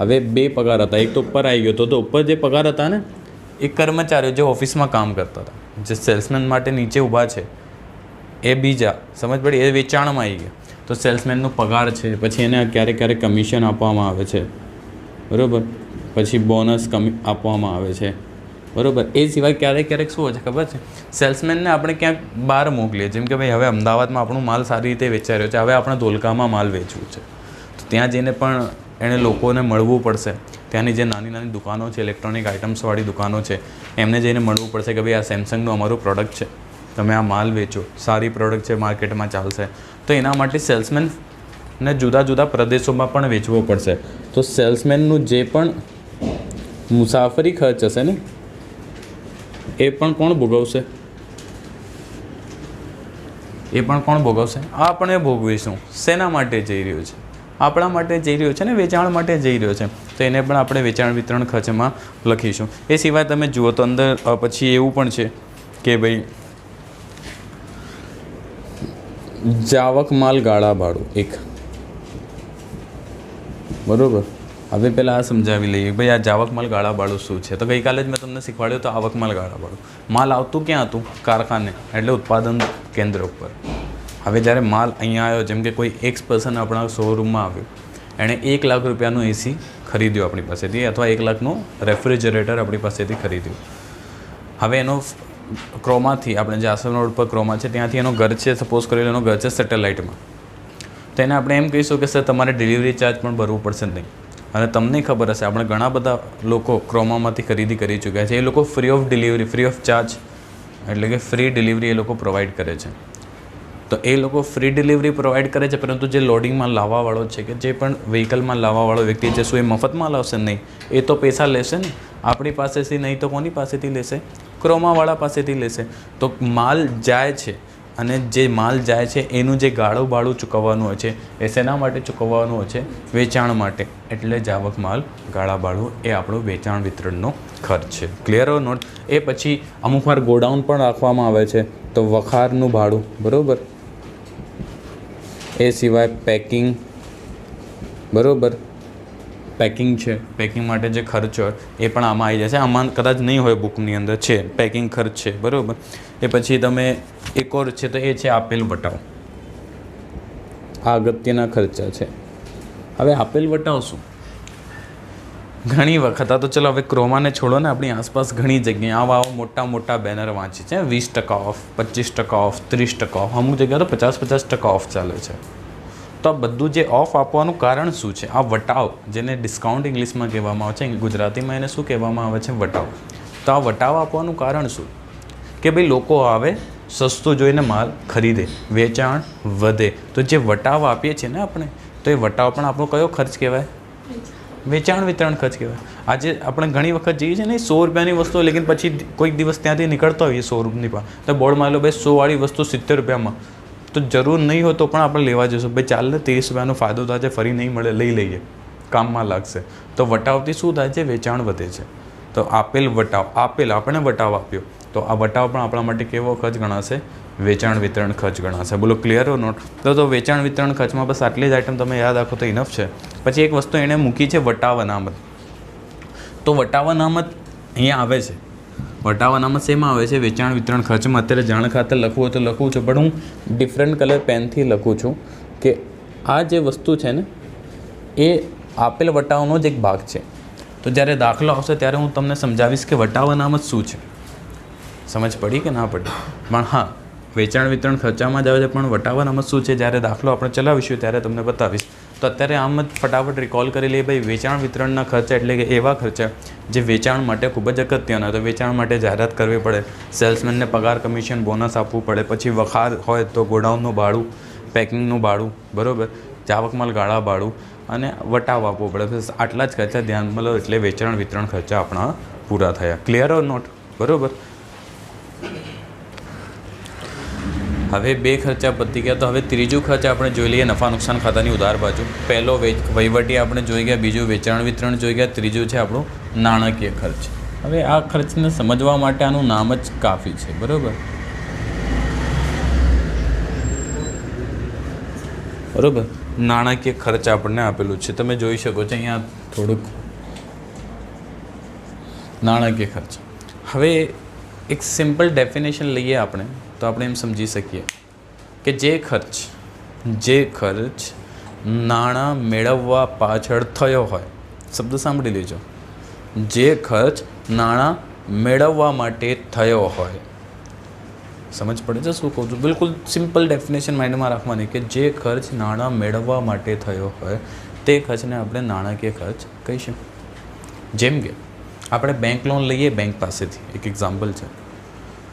હવે બે પગાર હતા, એક તો ઉપર આવી ગયો તો ઉપર જે પગાર હતા ને એ કર્મચારીઓ જે ઓફિસમાં કામ કરતા હતા, જે સેલ્સમેન માટે નીચે ઊભા છે એ બીજા. સમજ પડી? એ વેચાણમાં આવી ગયા. તો સેલ્સમેનનો પગાર છે, પછી એને ક્યારેક ક્યારેક કમિશન આપવામાં આવે છે, બરાબર, પછી બોનસ આપવામાં આવે છે, બરાબર. એ સિવાય ક્યારેક ક્યારેક શું હોય છે ખબર છે, સેલ્સમેનને આપણે ક્યાંક બહાર મોકલીએ. જેમ કે ભાઈ હવે અમદાવાદમાં આપણું માલ સારી રીતે વેચાઈ રહ્યો છે, હવે આપણે ધોલકામાં માલ વેચવું છે, તો ત્યાં જઈને પણ એણે લોકોને મળવું પડશે. ત્યાંની જે નાની નાની દુકાનો છે, ઇલેક્ટ્રોનિક આઇટમ્સવાળી દુકાનો છે, એમને જઈને મળવું પડશે કે ભાઈ આ સેમસંગનું અમારું પ્રોડક્ટ છે, તમે આ માલ વેચો, સારી પ્રોડક્ટ છે, માર્કેટમાં ચાલશે. તો એના માટે સેલ્સમેનને જુદા જુદા પ્રદેશોમાં પણ વેચવો પડશે. તો સેલ્સમેનનું જે પણ મુસાફરી ખર્ચ હશે ને એ પણ કોણ ભોગવશે? એ પણ કોણ ભોગવશે? આપણે ભોગવીશું. શેના માટે જઈ રહ્યું છે? આપણા માટે જઈ રહ્યો છે ને, વેચાણ માટે જઈ રહ્યો છે. તો એને પણ આપણે વેચાણ વિતરણ ખર્ચમાં લખીશું. એ સિવાય તમે જુઓ તો અંદર પછી એવું પણ છે કે ભાઈ જાવક માલ ગાળા ભાડું એક, બરાબર. હવે પહેલાં આ સમજાવી લઈએ ભાઈ આ જાવક માલ ગાળા ભાડું શું છે. તો ગઈકાલે જ મેં તમને શીખવાડ્યું તો આવક માલ ગાળા ભાડું. માલ આવતું ક્યાં હતું? કારખાને, એટલે ઉત્પાદન કેન્દ્ર ઉપર. હવે જ્યારે માલ અહીંયા આવ્યો, જેમ કે કોઈ એક્સ પર્સન આપણા શોરૂમમાં આવ્યો, એણે 1 લાખ રૂપિયાનું એસી ખરીદ્યું આપણી પાસેથી, અથવા 1 લાખનું રેફ્રિજરેટર આપણી પાસેથી ખરીદ્યું. હવે એનો ક્રોમાથી, આપણે જે આશ્રમ રોડ પર ક્રોમા છે ત્યાંથી એનો ઘર છે, સપોઝ કરી એનો ઘર છે સેટેલાઇટમાં, તો એને આપણે એમ કહીશું કે સર તમારે ડિલિવરી ચાર્જ પણ ભરવું પડશે નહીં. અને તમને ખબર હશે આપણે ઘણા બધા લોકો ક્રોમામાંથી ખરીદી કરી ચૂક્યા છે. એ લોકો free of delivery, free of charge એટલે કે ફ્રી ડિલિવરી એ લોકો પ્રોવાઈડ કરે છે. તો એ લોકો ફ્રી ડિલિવરી પ્રોવાઈડ કરે છે, પરંતુ જે લોડિંગમાં લાવવાવાળો છે કે જે પણ વ્હીકલમાં લાવવાવાળો વ્યક્તિ છે, શું એ મફતમાં લાવશે? નહીં. એ તો પૈસા લેશે ને આપણી પાસેથી, નહીં તો કોની પાસેથી લેશે? ક્રોમાવાળા પાસેથી લેશે. તો માલ જાય છે અને જે માલ જાય છે એનું જે ગાળું ભાડું ચૂકવવાનું હોય છે એ શેના માટે ચૂકવવાનું હોય છે? વેચાણ માટે. એટલે જાવક માલ ગાળા ભાડું એ આપણું વેચાણ વિતરણનો ખર્ચ છે. Clear or not? એ પછી અમુક વાર ગોડાઉન પણ રાખવામાં આવે છે, તો વખારનું ભાડું, બરાબર. એ સિવાય પેકિંગ, બરાબર. પેકિંગ છે, પેકિંગ માટે જે ખર્ચ હોય એ પણ આમાં આવી જશે. આમાં કદાચ નહીં હોય બુકની અંદર, છે પેકિંગ ખર્ચ છે, બરાબર. એ પછી તમે એક ઓર છે તો એ છે આપેલ વટાવ. આ અગત્યના ખર્ચા છે. હવે આપેલ વટાવ શું? ઘણી વખત આ તો ચલો હવે ક્રોમાને છોડો ને, આપણી આસપાસ ઘણી જગ્યાએ આવા મોટા મોટા બેનર વાંચી છે, 20% ઓફ, 25% ઓફ, 30% ઓફ, અમુક જગ્યાએ તો 50% ઓફ ચાલે છે. તો આ બધું જે ઓફ આપવાનું કારણ શું છે? આ વટાવ, જેને ડિસ્કાઉન્ટ ઇંગ્લિશમાં કહેવામાં આવે છે, ગુજરાતીમાં એને શું કહેવામાં આવે છે? વટાવ. તો આ વટાવ આપવાનું કારણ શું? કે ભાઈ લોકો આવે, સસ્તું જોઈને માલ ખરીદે, વેચાણ વધે. તો જે વટાવ આપીએ છીએ ને આપણે, તો એ વટાવ પણ આપણો કયો ખર્ચ કહેવાય? વેચાણ વિતરણ ખર્ચ કહેવાય. આજે આપણે ઘણી વખત જઈએ છીએ ને 100 રૂપિયાની વસ્તુ, લેકિન પછી કોઈક દિવસ ત્યાંથી નીકળતા હોઈએ 100 રૂપિયાની પણ, તો બોર્ડ મારેલો ભાઈ 100 વાળી વસ્તુ 70 રૂપિયામાં. તો જરૂર નહીં હોય તો પણ આપણે લેવા જઈશું, ભાઈ ચાલ ને 30 રૂપિયાનો ફાયદો થાય છે, ફરી નહીં મળે લઈ લઈએ, કામમાં લાગશે. તો વટાવથી શું થાય છે? વેચાણ વધે છે. તો આપેલ વટાવ, આપેલ આપણે વટાવ આપ્યો, તો આ વટાવ પણ આપણા માટે કેવો ખર્ચ ગણાશે? વેચાણ વિતરણ ખર્ચ ગણાશે. બોલો ક્લિયર ઓર નોટ? તો વેચાણ વિતરણ ખર્ચમાં બસ આટલી જ આઈટમ તમે યાદ રાખો તો ઇનફ છે. પછી એક વસ્તુ એણે મૂકી છે વટાવ અનામત. તો વટાવ અનામત અહીંયા આવે છે. વટાવ અનામત શેમાં આવે છે? વેચાણ વિતરણ ખર્ચમાં. અત્યારે જાણ ખાતર લખવું હોય તો લખું છું, પણ હું ડિફરન્ટ કલર પેનથી લખું છું કે આ જે વસ્તુ છે ને એ આપેલ વટાવનો જ એક ભાગ છે. તો જ્યારે દાખલો આવશે ત્યારે હું તમને સમજાવીશ કે વટાવ અનામત શું છે. સમજ પડી કે ના પડી? પણ હા, વેચાણ વિતરણ ખર્ચામાં જ આવે છે, પણ વટાવ અનામત શું છે જ્યારે દાખલો આપણે ચલાવીશું ત્યારે તમને બતાવીશ. તો અત્યારે આમ જ ફટાફટ રિકોલ કરી લઈએ. ભાઈ વેચાણ વિતરણના ખર્ચા એટલે કે એવા ખર્ચા જે વેચાણ માટે ખૂબ જ અગત્યના. તો વેચાણ માટે જાહેરાત કરવી પડે, સેલ્સમેનને પગાર, કમિશન, બોનસ આપવું પડે, પછી વખાર હોય તો ગોડાઉનનું ભાડું, પેકિંગનું ભાડું, બરાબર, જાવક માલ ગાળા ભાડું અને વટાવ આપવો પડે. બસ આટલા જ ખર્ચા ધ્યાનમાં લો એટલે વેચાણ વિતરણ ખર્ચા આપણા પૂરા થયા. Clear or not? બરાબર. હવે બે ખર્ચા પતી ગયા, તો હવે ત્રીજું ખર્ચ આપણે જોઈ લઈએ નફા નુકસાન ખાતાની ઉધાર બાજુ. પહેલો વહીવટી આપણે જોઈ ગયા, બીજું વેચાણ વિતરણ જોઈ ગયા, ત્રીજું છે આપણું નાણાકીય ખર્ચ. હવે આ ખર્ચને સમજવા માટે આનું નામ જ કાફી છે, બરાબર. બરાબર, નાણાકીય ખર્ચ આપણને આપેલું છે, તમે જોઈ શકો છો અહીંયા થોડુંક નાણાકીય ખર્ચ. હવે એક સિમ્પલ ડેફિનેશન લઈએ આપણે તો આપણે એમ સમજી શકીએ કે જે ખર્ચ નાણાં મેળવવા પાછળ થયો હોય, શબ્દ સાંભળી લેજો, જે ખર્ચ નાણાં મેળવવા માટે થયો હોય. સમજ પડે છે શું કહું છું? બિલકુલ સિમ્પલ ડેફિનેશન માઇન્ડમાં રાખવાની કે જે ખર્ચ નાણાં મેળવવા માટે થયો હોય તે ખર્ચને આપણે નાણાકીય ખર્ચ કહીશું. જેમ કે આપણે બેંક લોન લઈએ બેંક પાસેથી, એક એક્ઝામ્પલ છે.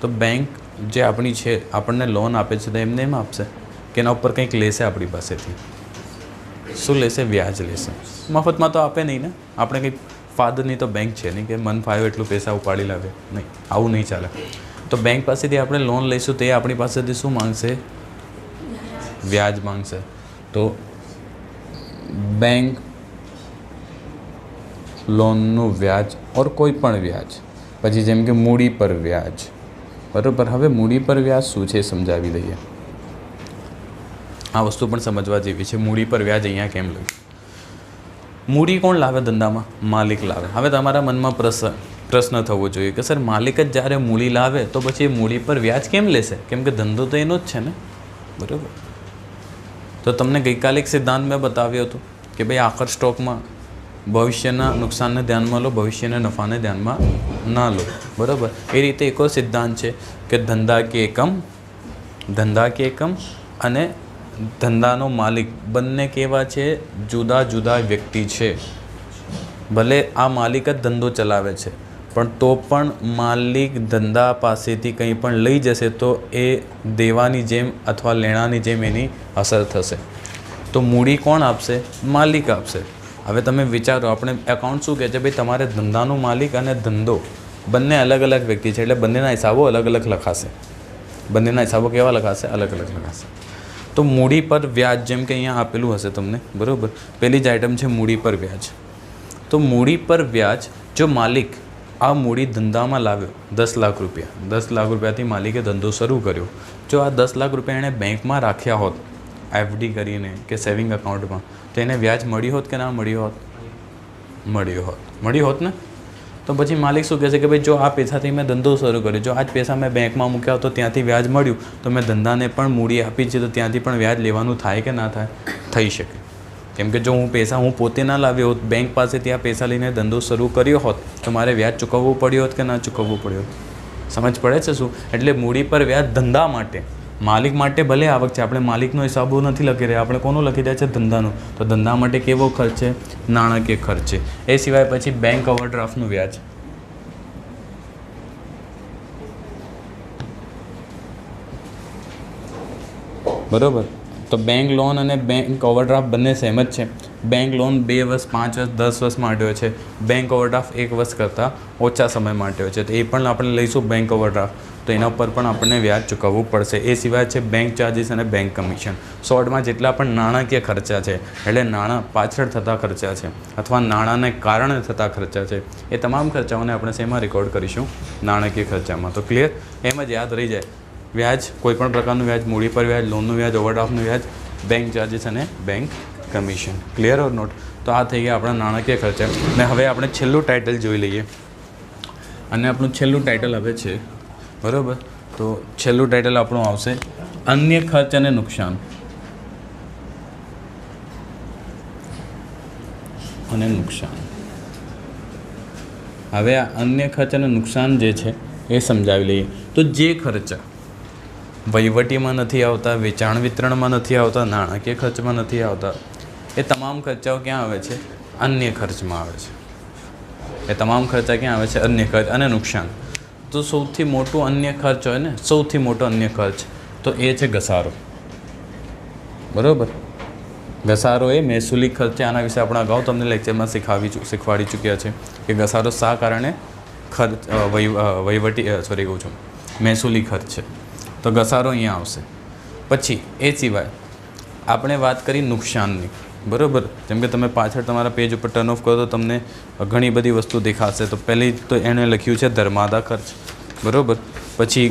તો બેંક જે આપણી છે આપણને લોન આપે છે તો એમને એમ આપશે કે એના ઉપર કંઈક લેશે આપણી પાસેથી. શું લેશે? વ્યાજ લેશે. મફતમાં તો આપે નહીં ને. આપણે કંઈક ફાધરની તો બેંક છે નહીં કે મન ફાવે એટલું પૈસા ઉપાડી લાવે, નહીં, આવું નહીં ચાલે. તો બેંક પાસેથી આપણે લોન લઈશું તો એ આપણી પાસેથી શું માંગશે? વ્યાજ માંગશે. તો બેંક લોનનું વ્યાજ ઓર કોઈ પણ વ્યાજ, પછી જેમ કે મૂડી પર વ્યાજ, બરાબર. હવે મૂડી પર વ્યાજ શું છે સમજાવી દઈએ. આ વસ્તુ પણ સમજવા જેવી છે. મૂડી પર વ્યાજ અહીંયા કેમ લખ્યું? મૂડી કોણ લાવે ધંધામાં? માલિક લાવે. હવે તમારા મનમાં પ્રશ્ન થવો જોઈએ કે સર માલિક જ જ્યારે મૂડી લાવે તો પછી એ મૂડી પર વ્યાજ કેમ લેશે? કેમ કે ધંધો તો એનો જ છે ને, બરાબર. તો તમને ગઈકાલે એક સિદ્ધાંત મેં બતાવ્યો હતો કે ભાઈ આખર સ્ટોકમાં ભવિષ્યના નુકસાનને ધ્યાનમાં લો, ભવિષ્યના નફાને ધ્યાનમાં ના લો, બરાબર. એ રીતે એક સિદ્ધાંત છે કે ધંધા કે એકમ અને ધંધાનો માલિક બંને કેવા છે? જુદા જુદા વ્યક્તિ છે. ભલે આ માલિક જ ધંધો ચલાવે છે, પણ તો પણ માલિક ધંધા પાસેથી કંઈ પણ લઈ જશે તો એ દેવાની જેમ અથવા લેણાની જેમ એની અસર થશે. તો મૂડી કોણ આપશે? માલિક આપશે. હવે તમે વિચારો, આપણે એકાઉન્ટ શું કહે છે? ભાઈ તમારે ધંધાનો માલિક અને ધંધો બંને અલગ અલગ વ્યક્તિ છે, એટલે બંનેના હિસાબો અલગ અલગ લખાશે. બંનેના હિસાબો કેવા લખાશે? અલગ અલગ લખાશે. તો મૂડી પર વ્યાજ, જેમ કે અહીંયા આપેલું હશે તમને, બરાબર, પહેલી જ આઈટમ છે મૂડી પર વ્યાજ. તો મૂડી પર વ્યાજ, જો માલિક આ મૂડી ધંધામાં લાવ્યો 10 લાખ રૂપિયા, 10 લાખ રૂપિયાથી માલિકે ધંધો શરૂ કર્યો. જો આ 10 લાખ રૂપિયા એણે બેંકમાં રાખ્યા હોત, એફડી કરીને કે સેવિંગ એકાઉન્ટમાં, તો એને વ્યાજ મળ્યું હોત કે ના મળ્યું હોત? મળ્યું હોત ને. તો પછી માલિક શું કહેશે કે ભાઈ જો આ પૈસાથી મેં ધંધો શરૂ કર્યો, જો આ જ પૈસા મેં બેંકમાં મૂક્યા તો ત્યાંથી વ્યાજ મળ્યું, તો મેં ધંધાને પણ મૂડી આપી છે, તો ત્યાંથી પણ વ્યાજ લેવાનું થાય કે ના થાય? થઈ શકે. કેમ કે જો હું પોતે ના લાવ્યો હોત, બેંક પાસેથી આ પૈસા લઈને ધંધો શરૂ કર્યો હોત, તો મારે વ્યાજ ચૂકવવું પડ્યું હોત કે ના ચૂકવવું પડ્યું હોત? સમજ પડે છે શું? એટલે મૂડી પર વ્યાજ ધંધા માટે, માલિક માટે ભલે આવક છે, આપણે માલિકનો હિસાબો નથી લખી રહ્યા, આપણે કોનું લખી રહ્યા છે? ધંધાનો. તો ધંધા માટે કેવો ખર્ચ છે? નાણાકીય ખર્ચ છે. એ સિવાય પછી બેંક ઓવરડ્રાફ્ટનું વ્યાજ, બરાબર. તો બેંક લોન અને બેંક ઓવરડ્રાફ્ટ બંને સેમ જ છે. બેંક લોન 2 વર્ષ, 5 વર્ષ, 10 વર્ષ માટે હોય છે. બેંક ઓવરડ્રાફ્ટ 1 વર્ષ કરતાં ઓછા સમય માટે હોય છે. તો એ પણ આપણે લઈશું બેંક ઓવરડ્રાફ્ટ, તો એના ઉપર પણ આપણને વ્યાજ ચૂકવવું પડશે. એ સિવાય છે બેંક ચાર્જીસ અને બેંક કમિશન. શોર્ટમાં જેટલા પણ નાણાકીય ખર્ચા છે, એટલે નાણાં પાછળ થતા ખર્ચા છે અથવા નાણાંને કારણે થતા ખર્ચા છે, એ તમામ ખર્ચાઓને આપણે શેમાં રેકોર્ડ કરીશું? નાણાકીય ખર્ચામાં. તો ક્લિયર? એમ જ યાદ રહી જાય. વ્યાજ, કોઈપણ પ્રકારનું વ્યાજ, મૂડી પર વ્યાજ, લોનનું વ્યાજ, ઓવરડ્રાફ્ટનું વ્યાજ, બેંક ચાર્જીસ અને bank commission. Clear or not? તો આ થઈ ગયા આપણા નાણાકીય ખર્ચા. ને હવે આપણે છેલ્લું ટાઇટલ જોઈ લઈએ. અને આપણું છેલ્લું ટાઇટલ હવે છે, બરાબર, તો છેલ્લું ટાઇટલ આપણું આવશે અન્ય ખર્ચ અને નુકસાન. હવે આ અન્ય ખર્ચ અને નુકસાન જે છે એ સમજાવી લઈએ. તો જે ખર્ચા વહીવટીમાં નથી આવતા, વેચાણ વિતરણમાં નથી આવતા, નાણાકીય ખર્ચમાં નથી આવતા, એ તમામ ખર્ચાઓ ક્યાં આવે છે? અન્ય ખર્ચમાં આવે છે. એ તમામ ખર્ચા ક્યાં આવે છે? અન્ય ખર્ચ અને નુકસાન. તો સૌથી મોટું અન્ય ખર્ચ હોય ને, સૌથી મોટો અન્ય ખર્ચ, તો એ છે ઘસારો. બરાબર. ઘસારો એ મહેસૂલી ખર્ચ છે. આના વિશે આપણે અગાઉ તમને લેક્ચરમાં શીખવાડી ચૂક્યા છે કે ઘસારો શા કારણે મહેસૂલી ખર્ચ છે. તો ઘસારો અહીંયા આવશે. પછી એ સિવાય આપણે વાત કરી નુકસાનની, બરાબર. જેમ કે તમે પાછળ તમારા પેજ ઉપર ટર્ન ઓફ કરો તો તમને ઘણી બધી વસ્તુ દેખાશે. તો પહેલી તો એણે લખ્યું છે ધર્માદા ખર્ચ, બરાબર. પછી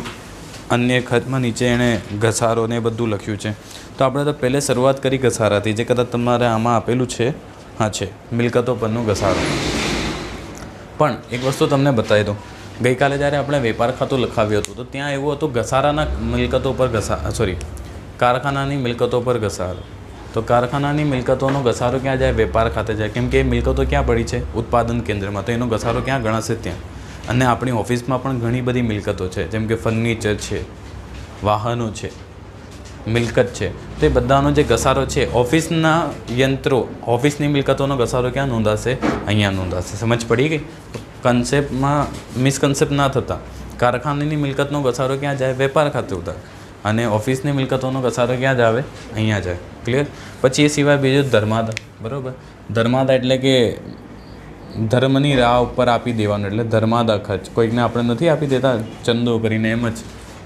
અન્ય ખર્ચમાં નીચે એણે ઘસારો ને બધું લખ્યું છે. તો આપણે તો પહેલે શરૂઆત કરી ઘસારાથી, જે કદાચ તમારે આમાં આપેલું છે. હા, છે મિલકતો પરનો ઘસારો. પણ એક વસ્તુ તમને બતાવી દઉં. ગઈકાલે જ્યારે આપણે વેપાર ખાતું લખાવ્યું હતું, તો ત્યાં એવું હતું ઘસારાના મિલકતો પર કારખાનાની મિલકતો પર ઘસારો. તો કારખાનાની મિલકતોનો ઘસારો ક્યાં જાય? વેપાર ખાતે જાય. કેમ કે એ મિલકતો ક્યાં પડી છે? ઉત્પાદન કેન્દ્રમાં. તો એનો ઘસારો ક્યાં ગણાશે? ત્યાં. અને આપણી ઓફિસમાં પણ ઘણી બધી મિલકતો છે, જેમ કે ફર્નિચર છે, વાહનો છે, મિલકત છે. તો એ બધાનો જે ઘસારો છે, ઓફિસના યંત્રો, ઓફિસની મિલકતોનો ઘસારો ક્યાં નોંધાશે? અહીંયા નોંધાશે. સમજ પડી ગઈ? કન્સેપ્ટમાં મિસકન્સેપ્ટ ના થતા. કારખાનાની મિલકતનો ઘસારો ક્યાં જાય? વેપાર ખાતે ઉતાર. અને ઓફિસની મિલકતોનો ઘસારો ક્યાં જ આવે? અહીંયા જાય. ક્લિયર? પછી એ સિવાય બીજું ધર્માદા, બરાબર. ધર્માદા એટલે કે ધર્મની રાહ ઉપર આપી દેવાનું, એટલે ધર્માદા ખર્ચ. કોઈકને આપણે નથી આપી દેતા ચંદો કરીને, એમ જ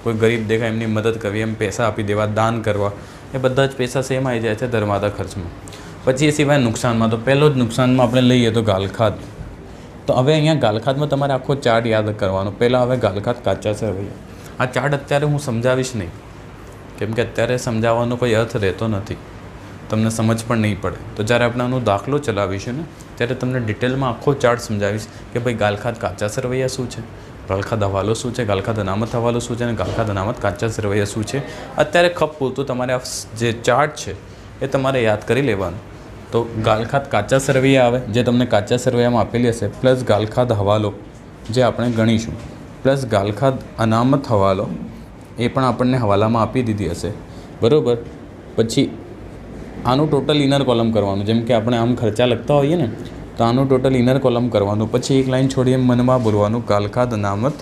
કોઈ ગરીબ દેખાય એમની મદદ કરવી, એમ પૈસા આપી દેવા, દાન કરવા, એ બધા જ પૈસા સેમ આવી જાય છે ધર્માદા ખર્ચમાં. પછી એ સિવાય નુકસાનમાં, તો પહેલો જ નુકસાનમાં આપણે લઈએ તો ગાલખાત. તો હવે અહીંયા ગાલખાતમાં તમારે આખો ચાર્ટ યાદ કરવાનો. પહેલાં હવે ગાલખાત કાચા સરવૈયા. આ ચાર્ટ અત્યારે હું સમજાવીશ નહીં, કેમ કે અત્યારે સમજાવવાનો કોઈ અર્થ રહેતો નથી, તમને સમજ પણ નહીં પડે. તો જ્યારે આપણે આનો દાખલો ચલાવીશું ને, ત્યારે તમને ડિટેલમાં આખો ચાર્ટ સમજાવીશ કે ભાઈ ગાલખાત કાચા સરવૈયા શું છે, ગાલખાત હવાલો શું છે, ગાલખાત અનામત હવાલો શું છે, અને ગાલખાત અનામત કાચા સરવૈયા શું છે. અત્યારે ખપ પૂરતું તમારે આ જે ચાર્ટ છે એ તમારે યાદ કરી લેવાનું. તો ગાલખાત કાચા સરવૈયા આવે, જે તમને કાચા સરવૈયામાં આપેલી હશે, પ્લસ ગાલખાત હવાલો જે આપણે ગણીશું, પ્લસ ગાલખાત અનામત હવાલો એ પણ આપણને હવાલામાં આપી દીધી હશે, બરાબર. પછી આનું ટોટલ ઇનર કોલમ કરવાનું, જેમ કે આપણે આમ ખર્ચા લખતા હોઈએ ને, તો આનું ટોટલ ઇનર કોલમ કરવાનું. પછી એક લાઈન છોડીને મનમાં બોલવાનું ગાલખાદ અનામત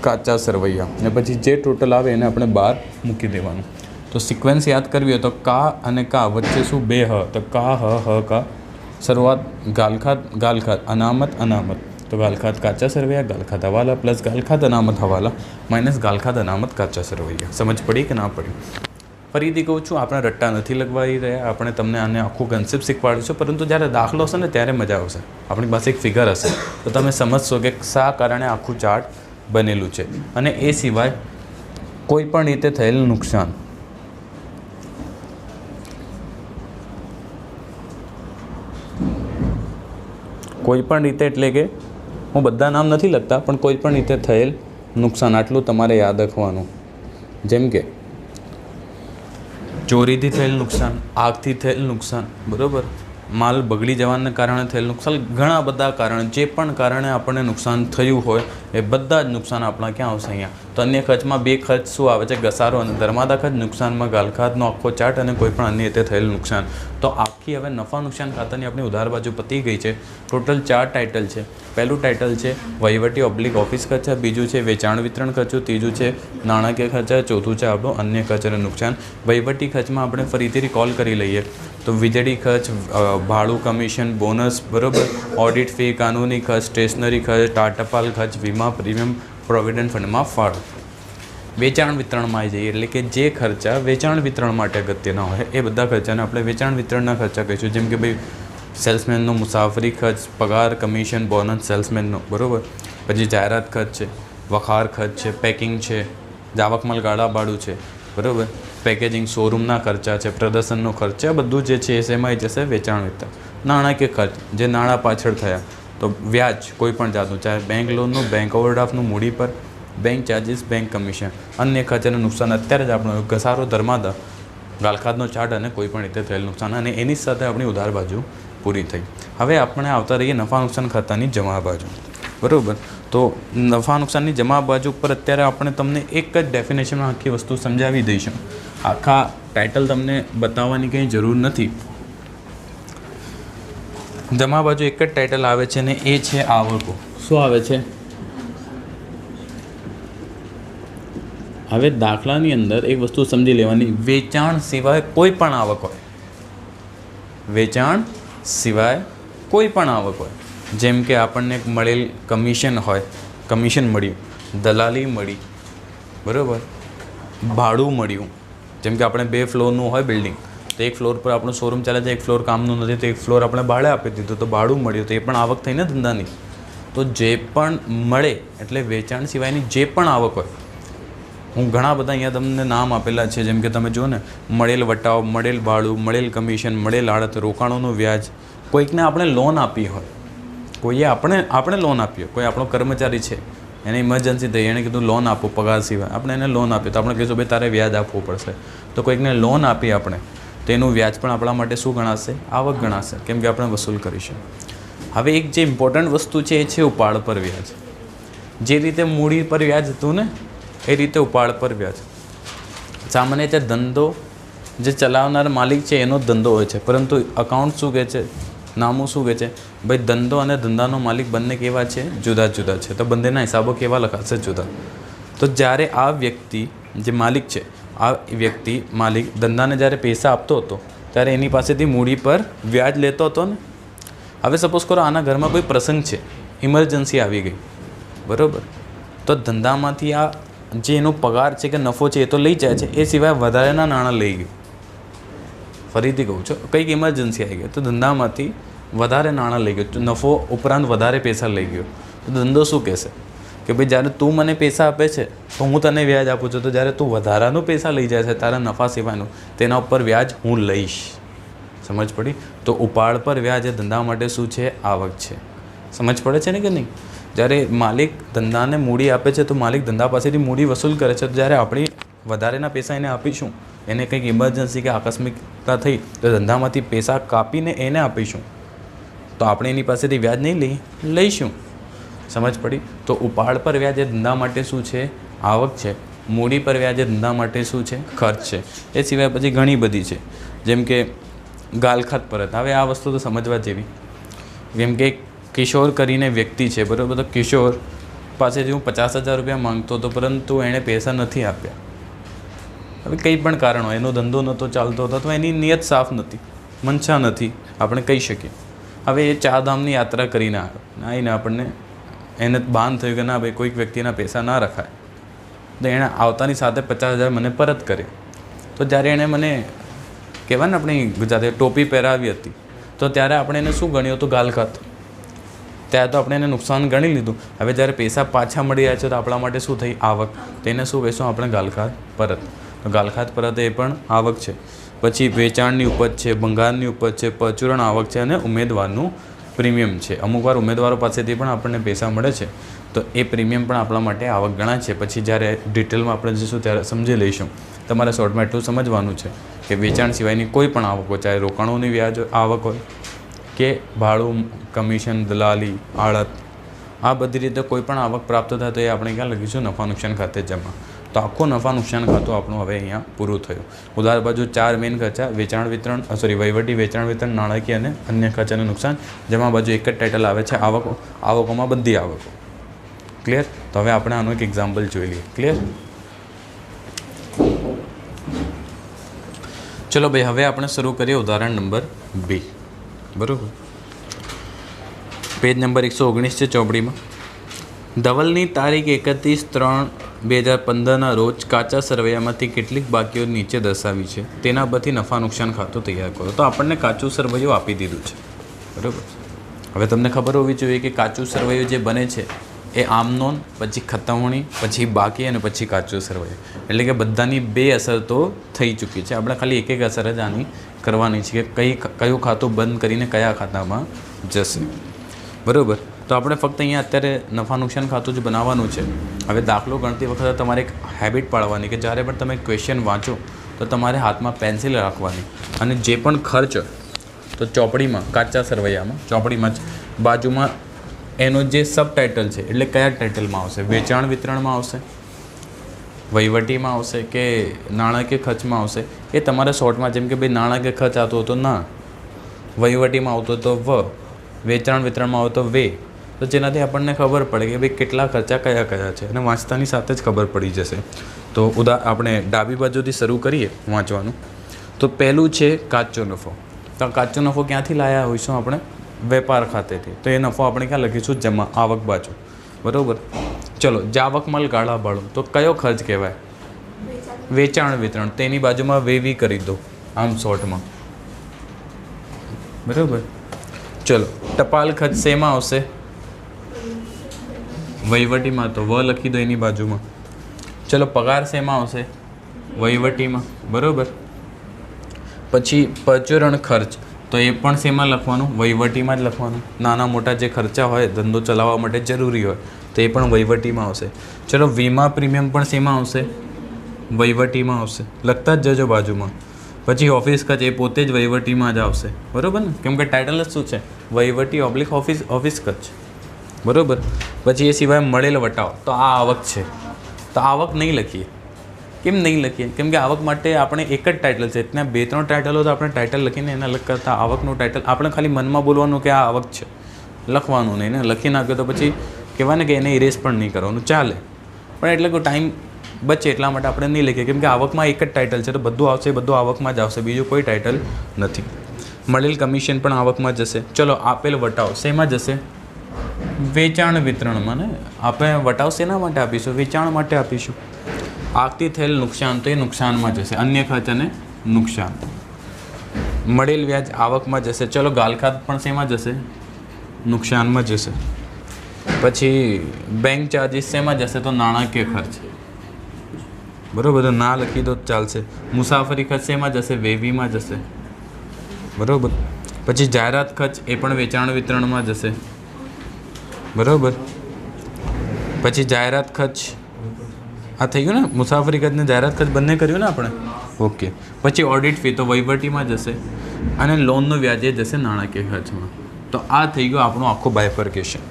કાચા સરવૈયા, અને પછી જે ટોટલ આવે એને આપણે બહાર મૂકી દેવાનું. તો સિક્વન્સ યાદ કરવી હોય તો કા અને કા વચ્ચે શું બે હ, તો કા હ કા, શરૂઆત ગાલખાદ ગાલખાદ, અનામત અનામત, તો ગાલખાદ કાચા સરવૈયા, ગાલખાદ હવાલા પ્લસ ગાલખાદ અનામત હવાલા માઇનસ ગાલખાદ અનામત કાચા સરવૈયા. સમજ પડી કે ના પડી? ફરીથી કહું છું, આપણે રટ્ટા નથી લખવાઈ રહ્યા, આપણે તમને આને આખું કન્સેપ્ટ શીખવાડીશું, પરંતુ જ્યારે દાખલો હશે ને ત્યારે મજા આવશે. આપણી પાસે એક ફિગર હશે તો તમે સમજશો કે શા કારણે આખું ચાર્ટ બનેલું છે. અને એ સિવાય કોઈ પણ રીતે થયેલ નુકસાન, કોઈ પણ રીતે એટલે કે હું બધા નામ નથી લખતા, પણ કોઈ પણ રીતે થયેલ નુકસાન આટલું તમારે યાદ રાખવાનું. જેમ કે ચોરીથી થયેલ નુકસાન, આગથી થયેલ નુકસાન, બરાબર, માલ બગડી જવાને કારણે થયેલ નુકસાન, ઘણા બધા કારણે, જે પણ કારણે આપણને નુકસાન થયું હોય એ બધા જ નુકસાન આપણા ક્યાં આવશે? અહીંયા. તો અન્ય ખર્ચમાં બે ખર્ચ શું આવે છે? ઘસારો અને ધર્માદા ખર્ચ. નુકસાનમાં ગાલખાદનો આખો ચાર્ટ અને કોઈ પણ અન્ય રીતે થયેલ નુકસાન. તો આખી હવે નફા નુકસાન ખાતાની આપણી ઉધાર બાજુ પતી ગઈ છે. ટોટલ 4 ટાઇટલ છે. પહેલું ટાઇટલ છે વહીવટી ઓબ્લિક ઓફિસ ખર્ચા, બીજું છે વેચાણ વિતરણ ખર્ચો, ત્રીજું છે નાણાકીય ખર્ચા, ચોથું છે આપણું અન્ય ખર્ચ અને નુકસાન. વહીવટી ખર્ચમાં આપણે ફરીથી રિકોલ કરી લઈએ તો વીજળી ખર્ચ, ભાડું, કમિશન, બોનસ, બરાબર, ઓડિટ ફી, કાનૂની ખર્ચ, સ્ટેશનરી ખર્ચ, ટપાલ ખર્ચ, વીમા પ્રીમિયમ, પ્રોવિડન્ટ ફંડમાં ફાળો. વેચાણ વિતરણમાં આવી જઈએ એટલે કે જે ખર્ચા વેચાણ વિતરણ માટે અગત્યના હોય એ બધા ખર્ચાને આપણે વેચાણ વિતરણના ખર્ચા કહીશું. જેમ કે ભાઈ સેલ્સમેનનો મુસાફરી ખર્ચ, પગાર, કમિશન, બોનસ સેલ્સમેનનો, બરાબર. પછી જાહેરાત ખર્ચ છે, વખાર ખર્ચ છે, પેકિંગ છે, જાવકમાલ ગાળા ભાડું છે, બરાબર, પેકેજિંગ, શોરૂમના ખર્ચા છે, પ્રદર્શનનો ખર્ચ છે. આ બધું જે છે એમાં આવી જશે વેચાણ વિતરણ. નાણાકીય ખર્ચ, જે નાણાં પાછળ થયા, તો વ્યાજ કોઈ પણ જાતનું, ચાહે બેંક લોનનું, બેંક ઓવરડ્રાફ્ટનું, મૂડી પર, બેંક ચાર્જિસ, બેંક કમિશન, અન્ય ખર્ચ અને નુકસાન. અત્યારે જ આપણો ઘસારો, ધર્માદા, ગાલખાદનો ચાર્ટ અને કોઈ પણ રીતે થયેલ નુકસાન, અને એની સાથે આપણી ઉધાર બાજુ પૂરી થઈ. હવે આપણે આવતા રહીએ નફા નુકસાન ખાતાની જમા બાજુ, બરાબર. તો નફા નુકસાનની જમા બાજુ પર અત્યારે આપણે તમને એક જ ડેફિનેશનમાં આખી વસ્તુ સમજાવી દઈશું. આખા ટાઇટલ તમને બતાવવાની કંઈ જરૂર નથી. જમા બાજુ એક જ ટાઇટલ આવે છે ને એ છે આવકો. શું આવે છે? હવે દાખલાની અંદર એક વસ્તુ સમજી લેવાની, વેચાણ સિવાય કોઈ પણ આવક હોય, વેચાણ સિવાય કોઈ પણ આવક હોય, જેમ કે આપણને મળેલ કમિશન હોય, કમિશન મળ્યું, દલાલી મળી, બરાબર, ભાડું મળ્યું. જેમ કે આપણે 2 ફ્લોરનું હોય બિલ્ડિંગ, તો એક ફ્લોર પર આપણું શોરૂમ ચાલે છે, એક ફ્લોર કામનું નથી, તો એક ફ્લોર આપણે ભાડે આપી દીધું, તો ભાડું મળ્યું, તો એ પણ આવક થઈને ધંધાની. તો જે પણ મળે એટલે વેચાણ સિવાયની જે પણ આવક હોય, હું ઘણા બધા અહીંયા તમને નામ આપેલા છે, જેમ કે તમે જુઓ ને, મળેલ વટાવ, મળેલ ભાડું, મળેલ કમિશન, મળેલ આડત, રોકાણોનું વ્યાજ, કોઈકને આપણે લોન આપી હોય, કોઈએ આપણે લોન આપી હોય, કોઈ આપણો કર્મચારી છે, એને ઇમરજન્સી થઈ, એણે કીધું લોન આપો પગાર સિવાય, આપણે એને લોન આપી, તો આપણે કહીશું ભાઈ તારે વ્યાજ આપવું પડશે. તો કોઈકને લોન આપી આપણે, તો એનું વ્યાજ પણ આપણા માટે શું ગણાશે? આવક ગણાશે, કેમ કે આપણે વસૂલ કરીશું. હવે એક જે ઇમ્પોર્ટન્ટ વસ્તુ છે એ છે ઉપાડ પર વ્યાજ. જે રીતે મૂડી પર વ્યાજ હતું ને એ રીતે ઉપાડ પર વ્યાજ. સામાન્ય રીતે ધંધો જે ચલાવનાર માલિક છે એનો જ ધંધો હોય છે, પરંતુ અકાઉન્ટ શું કહે છે, નામું શું કહે છે? ભાઈ ધંધો અને ધંધાનો માલિક બંને કેવા છે? જુદા જુદા છે. તો બંનેના હિસાબો કેવા લખાશે? જુદા. તો જ્યારે આ વ્યક્તિ જે માલિક છે, આ વ્યક્તિ માલિક ધંધાને જ્યારે પૈસા આપતો હતો ત્યારે એની પાસેથી મૂડી પર વ્યાજ લેતો હતો ને. હવે સપોઝ કરો આના ઘરમાં કોઈ પ્રસંગ છે, ઇમરજન્સી આવી ગઈ, બરાબર, તો ધંધામાંથી આ જે એનો પગાર છે કે નફો છે એ તો લઈ જાય છે, એ સિવાય વધારેના નાણાં લઈ ગયું. ફરીથી કહું છું, કંઈક ઇમરજન્સી આવી ગઈ તો ધંધામાંથી વધારે નાણાં લઈ ગયો, નફો ઉપરાંત વધારે પૈસા લઈ ગયો, તો ધંધો શું કહેશે કે ભાઈ જ્યારે તું મને પૈસા આપે છે તો હું તને વ્યાજ આપું છું, તો જ્યારે તું વધારાનું પૈસા લઈ જાય છે તારા નફા સિવાયનું, તેના ઉપર વ્યાજ હું લઈશ. સમજ પડી? તો ઉપાડ પર વ્યાજ એ ધંધા માટે શું છે? આવક છે. સમજ પડે છે ને કે નહીં? જ્યારે માલિક ધંધાને મૂડી આપે છે તો માલિક ધંધા પાસેથી મૂડી વસૂલ કરે છે, તો જ્યારે આપણી વધારેના પૈસા એને આપીશું, એને કંઈક ઇમરજન્સી કે આકસ્મિકતા થઈ તો ધંધામાંથી પૈસા કાપીને એને આપીશું, તો આપણે એની પાસેથી વ્યાજ નહીં લઈશું. સમજ પડી? તો ઉપાડ પર વ્યાજ એ ધંધા માટે શું છે? આવક છે. મૂડી પર વ્યાજ એ ધંધા માટે શું છે? ખર્ચ છે. એ સિવાય પછી ઘણી બધી છે, જેમ કે ગાલખાત પરત. હવે આ વસ્તુ તો સમજવા જેવી. જેમ કે કિશોર કરીને વ્યક્તિ છે, બરાબર, તો કિશોર પાસેથી હું 50,000 રૂપિયા માંગતો હતો, પરંતુ એણે પૈસા નથી આપ્યા. હવે કંઈ પણ કારણ હોય, એનો ધંધો નહોતો ચાલતો હતો અથવા એની નિયત સાફ નથી, મનસા નથી, આપણે કહી શકીએ. હવે એ ચારધામની યાત્રા કરીને આવીને આપણને એને ભાન થયું કે ના ભાઈ, કોઈક વ્યક્તિના પૈસા ના રખાય, તો એણે આવતાની સાથે 50,000 મને પરત કર્યા. તો જ્યારે એણે મને કહેવાય ને આપણી ગુજરાતી ટોપી પહેરાવી હતી, તો ત્યારે આપણે એને શું ગણ્યું હતું? ગાલખાત. ત્યારે તો આપણે એને નુકસાન ગણી લીધું. હવે જ્યારે પૈસા પાછા મળી રહ્યા છે તો આપણા માટે શું થઈ? આવક. તેને શું કહીશું આપણે? ગાલખાત પરત. તો ગાલખાત પરત એ પણ આવક છે. પછી વેચાણની ઉપજ છે, ભંગારની ઉપજ છે, પરચુરણ આવક છે અને ઉમેદવારનું પ્રીમિયમ છે. અમુકવાર ઉમેદવારો પાસેથી પણ આપણને પૈસા મળે છે, તો એ પ્રીમિયમ પણ આપણા માટે આવક ગણાય છે. પછી જ્યારે ડિટેલમાં આપણે જઈશું ત્યારે સમજી લઈશું. તમારે શોર્ટમાં એટલું સમજવાનું છે કે વેચાણ સિવાયની કોઈ પણ આવક હોય, ચાહે રોકાણોની વ્યાજ આવક હોય કે ભાડું, કમિશન, દલાલી, આડત, આ બધી રીતે કોઈ પણ આવક પ્રાપ્ત થાય તો એ આપણે ક્યાં લખીશું? નફા નુકસાન ખાતે જમા. તો આખું નફા નુકસાન ખાતું આપણું હવે અહીંયા પૂરું થયું. ઉધાર બાજુ 4 મેઇન ખર્ચા: વેચાણ વિતરણ, વહીવટી, વેચાણ વિતરણ, નાણાકીય અને અન્ય ખર્ચાનું નુકસાન. જમા બાજુ એક જ ટાઇટલ આવે છે આવકો. આવકોમાં બધી આવકો. ક્લિયર? તો હવે આપણે આનું એક એક્ઝામ્પલ જોઈ લઈએ. ક્લિયર? ચલો ભાઈ, હવે આપણે શરૂ કરીએ ઉદાહરણ નંબર 2. બરાબર, પેજ નંબર 119 છે ચોપડીમાં. ધવલની તારીખ 31/3/2015 રોજ કાચા સરવૈયામાંથી કેટલીક બાકીઓ નીચે દર્શાવી છે, તેના પરથી નફા નુકસાન ખાતું તૈયાર કરો. તો આપણને કાચું સરવૈયું આપી દીધું છે, બરાબર. હવે તમને ખબર હોવી જોઈએ કે કાચું સરવૈયું જે બને છે એ આમ નોંધ, પછી ખતવણી, પછી બાકી અને પછી કાચું સરવૈયું. એટલે કે બધાની 2 અસર તો થઈ ચૂકી છે. આપણે ખાલી એક અસર જ આની કરવાની છે કે કયું ખાતું બંધ કરીને કયા ખાતામાં જશે, બરાબર. તો આપણે ફક્ત અહીંયા અત્યારે નફા નુકસાન ખાતું જ બનાવવાનું છે. હવે દાખલો ગણતી વખતે તમારે એક હેબિટ પાડવાની કે જ્યારે પણ તમે ક્વેશ્ચન વાંચો તો તમારે હાથમાં પેન્સિલ રાખવાની અને જે પણ ખર્ચ તો ચોપડીમાં, કાચા સરવૈયામાં ચોપડીમાં જ બાજુમાં એનો જે સબ ટાઇટલ છે, એટલે કયા ટાઇટલમાં આવશે? વેચાણ વિતરણમાં આવશે, વહીવટીમાં આવશે કે નાણાકીય ખર્ચમાં આવશે? એ તમારે શોર્ટમાં, જેમ કે ભાઈ નાણાકીય ખર્ચ આવતો હતો ના, વહીવટીમાં આવતો હતો વ, વેચાણ વિતરણમાં આવતો વે. તો જેનાથી આપણને ખબર પડે કે ભાઈ કેટલા ખર્ચા કયા કયા છે અને વાંચતાની સાથે જ ખબર પડી જશે. તો આપણે ડાબી બાજુથી શરૂ કરીએ વાંચવાનું. તો પહેલું છે કાચો નફો. તો કાચો નફો ક્યાંથી લાવ્યા હોઈશું આપણે? વેપાર ખાતેથી. તો એ નફો આપણે ક્યાં લખીશું? જમા, આવક બાજુ, બરાબર. ચલો, જાવક માલ ગાળા ભાડું, તો કયો ખર્ચ કહેવાય? વેચાણ વિતરણ. તેની બાજુમાં વેવી કરી દો આમ શોર્ટમાં, બરાબર. ચલો, ટપાલ ખર્ચ શેમાં આવશે? વહીવટીમાં, તો વ લખી દો એની બાજુમાં. ચલો, પગાર શેમાં આવશે? વહીવટીમાં, બરાબર. પછી પરચુરણ ખર્ચ, તો એ પણ શેમાં લખવાનું? વહીવટીમાં જ લખવાનું. નાના મોટા જે ખર્ચા હોય ધંધો ચલાવવા માટે જરૂરી હોય તો એ પણ વહીવટીમાં આવશે. ચલો, વીમા પ્રીમિયમ પણ શેમાં આવશે? વહીવટીમાં આવશે. લખતા જ જજો બાજુમાં. પછી ઓફિસ ખર્ચ, એ પોતે જ વહીવટીમાં જ આવશે, બરાબર ને? કેમ કે ટાઇટલ જ શું છે? વહીવટી ઓબ્લિક ઓફિસ ખર્ચ, બરાબર. પછી એ સિવાય મળેલ વટાવ, તો આ આવક છે. તો આવક નહીં લખીએ. કેમ નહીં લખીએ? કેમ કે આવક માટે આપણે એક જ ટાઇટલ છે. ત્યાં 2-3 ટાઇટલો તો આપણે ટાઇટલ લખીને એને અલગ કરતા આવકનું ટાઇટલ આપણે ખાલી મનમાં બોલવાનું કે આ આવક છે, લખવાનું નહીં ને. લખી નાખ્યો તો પછી કહેવાય ને કે એને ઇરેઝ પણ નહીં કરવાનું, ચાલે. પણ એટલે કે ટાઈમ બચે એટલા માટે આપણે નહીં લખીએ. કેમ કે આવકમાં એક જ ટાઇટલ છે, તો બધું આવશે, બધું આવકમાં જ આવશે, બીજું કોઈ ટાઇટલ નથી. મળેલ કમિશન પણ આવકમાં જશે. ચલો, આપેલ વટાવ શેમાં જશે? વેચાણ વિતરણમાં ને. આપણે વટાવ શેના માટે આપીશું? વેચાણ માટે આપીશું. આગથી થયેલ નુકસાન, તો એ નુકસાનમાં જશે. અન્ય ખર્ચ અને નુકસાન. મળેલ વ્યાજ આવકમાં જશે. ચલો, ગાલખાત પણ શેમાં જશે? નુકસાનમાં જશે. પછી બેંક ચાર્જીસ શેમાં જશે? તો નાણાકીય ખર્ચ, બરાબર. તો ના લખી દો ચાલશે. મુસાફરી ખર્ચ શેમાં જશે? વેવીમાં જશે, બરાબર. પછી જાહેરાત ખર્ચ, એ પણ વેચાણ વિતરણમાં જશે, બરાબર. પછી જાહેરાત ખર્ચ આ થઈ ગયું ને, મુસાફરી ખર્ચ ને જાહેરાત ખર્ચ બંને કર્યું ને આપણે, ઓકે. પછી ઓડિટ ફી, તો વહીવટીમાં જશે અને લોનનું વ્યાજ એ જશે નાણાકીય ખર્ચમાં. તો આ થઈ ગયું આપણું આખું બાયફર્કેશન.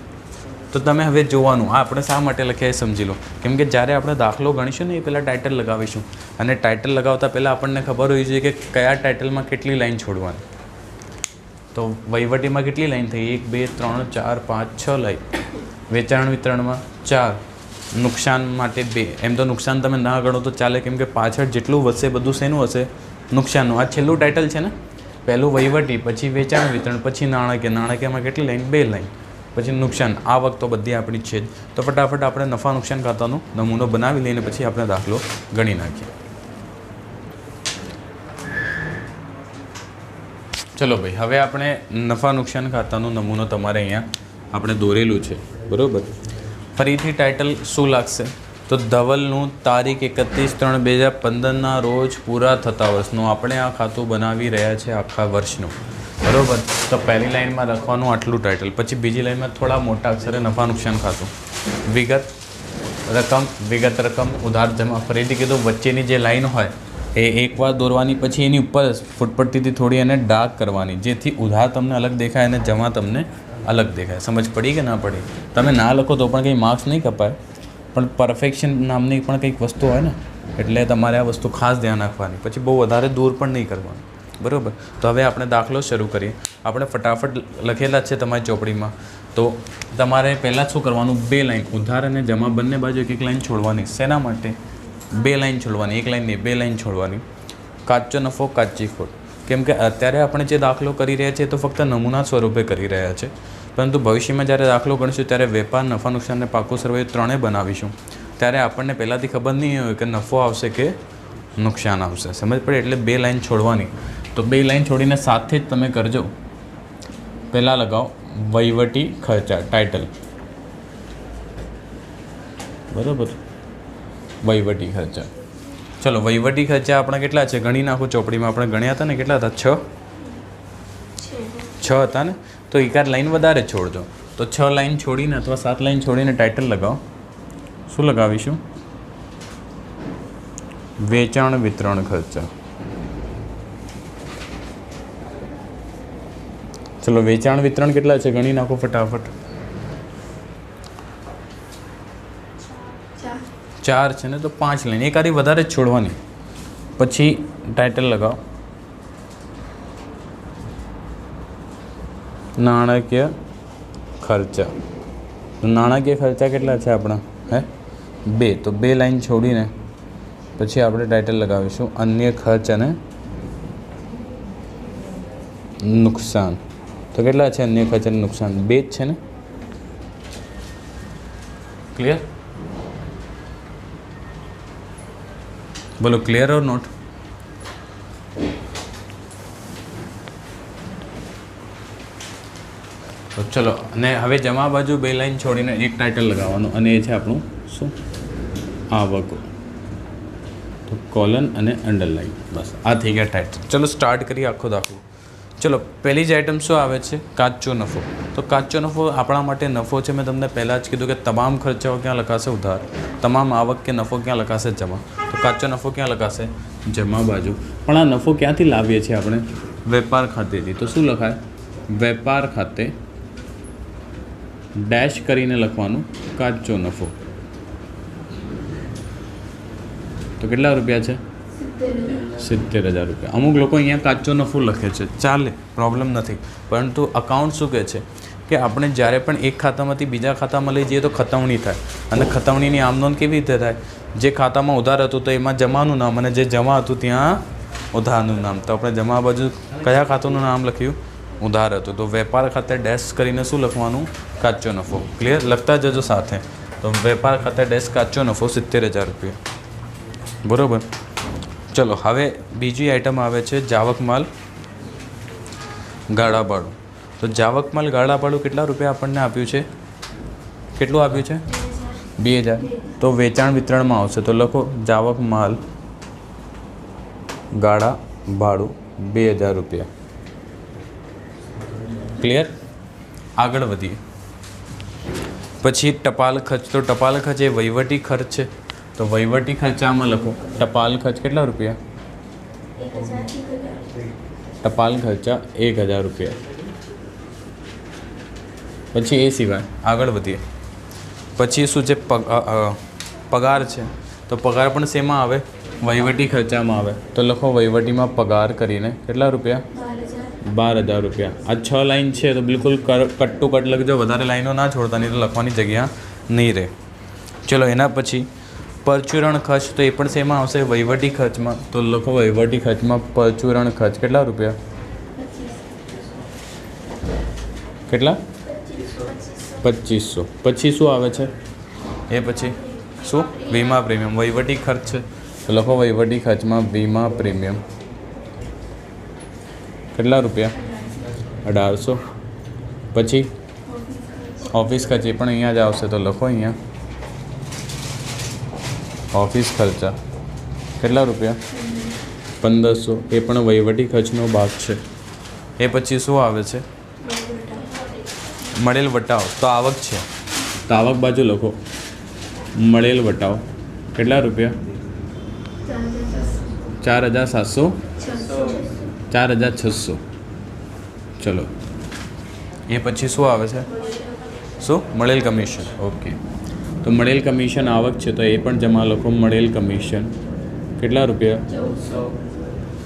તો તમે હવે જોવાનું આ આપણે શા માટે લખ્યા એ સમજી લો. કેમ કે જ્યારે આપણે દાખલો ગણીશું ને એ પહેલાં ટાઇટલ લગાવીશું, અને ટાઇટલ લગાવતા પહેલાં આપણને ખબર હોવી જોઈએ કે કયા ટાઇટલમાં કેટલી લાઈન છોડવાની. તો વહીવટીમાં કેટલી લાઈન થઈ? 1 2 3 4 5 6 લાઈન. વેચાણ વિતરણમાં 4. નુકસાન માટે 2. એમ તો નુકસાન તમે ના ગણો તો ચાલે, કેમ કે પાછળ જેટલું વધશે બધું શેનું હશે? નુકસાનનું. આ છેલ્લું ટાઇટલ છે ને. પહેલું વહીવટી, પછી વેચાણ વિતરણ, પછી નાણાકીય. નાણાકીયમાં કેટલી લાઈન? 2 લાઈન. પછી નુકસાન. આવક તો બધી આપણી છે જ. તો ફટાફટ આપણે નફા નુકસાન ખાતાનો નમૂનો બનાવી લઈને પછી આપણે દાખલો ગણી નાખીએ. ચલો ભાઈ, હવે આપણે નફા નુકસાન ખાતાનો નમૂનો તમારે અહીંયા આપણે દોરેલું છે, બરાબર. ફરીથી ટાઇટલ શું લાગશે? તો ધવલનું તારીખ 31/3/2015ના રોજ પૂરા થતા વર્ષનું. આપણે આ ખાતું બનાવી રહ્યા છે આખા વર્ષનું, બરાબર. તો પહેલી લાઈનમાં લખવાનું આટલું ટાઇટલ. પછી બીજી લાઈનમાં થોડા મોટા અક્ષરે નફા નુકસાન ખાતું. વિગત રકમ ઉધાર જમા. ફરીથી કીધું વચ્ચેની જે લાઈન હોય એ એકવાર દોરવાની, પછી એની ઉપર ફૂટપટ્ટીથી થોડી એને ડાર્ક કરવાની, જેથી ઉધાર તમને અલગ દેખાય અને જમા તમને અલગ દેખાય. સમજ પડી કે ના પડી? તમે ના લખો તો પણ કંઈ માર્ક્સ નહીં કપાય, પણ પરફેક્શન નામની પણ કંઈક વસ્તુ હોય ને, એટલે તમારે આ વસ્તુ ખાસ ધ્યાન રાખવાની. પછી બહુ વધારે દૂર પણ નહીં કરવાનું, બરાબર. તો હવે આપણે દાખલો શરૂ કરીએ. આપણે ફટાફટ લખેલા છે તમારી ચોપડીમાં. તો તમારે પહેલાં શું કરવાનું? 2 લાઈન ઉધાર અને જમા બંને બાજુ એક લાઈન છોડવાની. શેના માટે? 2 લાઈન છોડવાની. 1 લાઈન નહીં, 2 લાઈન છોડવાની. કાચો નફો, કાચી ખોટ. કેમ કે અત્યારે આપણે જે દાખલો કરી રહ્યા છીએ તો ફક્ત નમૂના સ્વરૂપે કરી રહ્યા છે, પરંતુ ભવિષ્યમાં જ્યારે દાખલો ગણીશું ત્યારે વેપાર, નફા નુકસાનને પાકું સર્વે ત્રણેય બનાવીશું. ત્યારે આપણને પહેલાંથી ખબર નહીં હોય કે નફો આવશે કે નુકસાન આવશે. સમજ પડે? એટલે 2 લાઈન છોડવાની. તો 2 લાઈન છોડીને સાથે જ તમે કરજો. પહેલાં લગાવો વહીવટી ખર્ચા ટાઇટલ, બરાબર. વહીવટી ખર્ચા. ચલો, વહીવટી ખર્ચા આપણા કેટલા છે? ગણી નાખો ચોપડીમાં. આપણે ગણ્યા હતા ને, કેટલા હતા? 6 હતા ને. તો એકાદ લાઈન વધારે છોડજો. તો 6 લાઈન છોડીને અથવા 7 લાઈન છોડીને ટાઇટલ લગાવો. શું લગાવીશું? વેચાણ વિતરણ ખર્ચા. ચલો, વેચાણ વિતરણ કેટલા છે? ગણી નાખો ફટાફટ. 4 છે ને, તો 5 લાઈન. એક આરી વધારે જ છોડવાની. પછી ટાઇટલ લગાવો નાણાકીય ખર્ચા. તો નાણાકીય ખર્ચા કેટલા છે આપણા? 2. તો 2 લાઈન છોડીને પછી આપણે ટાઇટલ લગાવીશું અન્ય ખર્ચ અને નુકસાન. તો કેટલા છે અન્ય ખર્ચ અને નુકસાન? 2 જ છે ને. ક્લિયર? બોલો, ક્લિયર ઓર નોટ? તો ચલો, અને હવે જમા બાજુ 2 લાઈન છોડીને એક ટાઇટલ લગાવવાનું, અને એ છે આપણું શું? આવકો. તો કોલન અને અંડરલાઈન. બસ આ થઈ ગયા ટાઇટલ. ચલો સ્ટાર્ટ કરીએ આખો દાખલો. ચલો, પહેલી જ આઈટમ શું આવે છે? કાચો નફો. તો કાચો નફો આપણા માટે નફો છે. મેં તમને પહેલાં જ કીધું કે તમામ ખર્ચાઓ ક્યાં લખાશે? ઉધાર. તમામ આવક કે નફો ક્યાં લખાશે? જમા. તો કાચો નફો ક્યાં લખાશે? જમા બાજુ. પણ આ નફો ક્યાંથી લાવીએ છીએ આપણે? વેપાર ખાતેથી. તો શું લખાય? વેપાર ખાતે ડેશ કરીને લખવાનું કાચો નફો. તો કેટલા રૂપિયા છે? 70,000 રૂપિયા. અમુક લોકો અહીંયા કાચો નફો લખે છે, ચાલે, પ્રોબ્લેમ નથી. પરંતુ અકાઉન્ટ શું કહે છે કે આપણે જ્યારે પણ એક ખાતામાંથી બીજા ખાતામાં લઈ જઈએ તો ખતવણી થાય. અને ખતવણીની આમનોંધ કેવી રીતે થાય? જે ખાતામાં ઉધાર હતું તો એમાં જમાનું નામ, અને જે જમા હતું ત્યાં ઉધારનું નામ. તો આપણે જમા બાજુ કયા ખાતાનું નામ લખ્યું? ઉધાર હતું. તો વેપાર ખાતે ડેશ કરીને શું લખવાનું? કાચો નફો. ક્લિયર? લખતા જજો સાથે. તો વેપાર ખાતે ડેશ કાચો નફો 70,000 રૂપિયા, બરાબર. ચલો, હવે બીજી આઈટમ આવે છે જાવક માલ ગાળા ભાડું. તો જાવક માલ ગાળા ભાડું કેટલા રૂપિયા આપણને આપ્યું છે? કેટલું આપ્યું છે? 2,000. તો વેચાણ વિતરણમાં આવશે. તો લખો જાવક માલ ગાળા ભાડું 2,000 રૂપિયા. ક્લિયર? આગળ વધીએ. પછી ટપાલ ખર્ચ. તો ટપાલ ખર્ચ એ વહીવટી ખર્ચ છે. તો વહીવટી ખર્ચામાં લખો ટપાલ ખર્ચ કેટલા રૂપિયા? ટપાલ ખર્ચા 1,000 રૂપિયા. પછી એ સિવાય આગળ વધીએ. પછી શું છે પગાર છે, તો પગાર પણ શેમાં આવે? વહીવટી ખર્ચામાં આવે. તો લખો વહીવટીમાં પગાર કરીને કેટલા રૂપિયા? 12,000 રૂપિયા. આ 6 લાઈન છે તો બિલકુલ કટ ટુ કટ લખજો, વધારે લાઈનો ના છોડતા, નહીં તો લખવાની જગ્યા નહીં રહે. ચલો એના પછી પરચુરણ ખર્ચ, તો એ પણ શેમાં આવશે? વહીવટી ખર્ચમાં. તો લખો વહીવટી ખર્ચમાં પરચુરણ ખર્ચ કેટલા રૂપિયા? કેટલા? 2500. પછી શું આવે છે? એ પછી શું? વીમા પ્રીમિયમ. વહીવટી ખર્ચ છે તો લખો વહીવટી ખર્ચમાં વીમા પ્રીમિયમ કેટલા રૂપિયા? 1800. પછી ઓફિસ ખર્ચ, એ પણ અહીંયા જ આવશે તો લખો અહીંયા ઓફિસ ખર્ચા કેટલા રૂપિયા? 1500. એ પણ વહીવટી ખર્ચનો ભાગ છે. એ પછી શું આવે છે? મળેલ વટાવ. તો આવક છે તો આવક બાજુ લખો મળેલ વટાવ કેટલા રૂપિયા? 4,700. 4,600. ચલો એ પછી શું આવે છે? શું? મળેલ કમિશન. ઓકે, તો મળેલ કમિશન આવક છે તો એ પણ જમા લખો મળેલ કમિશન કેટલા રૂપિયા?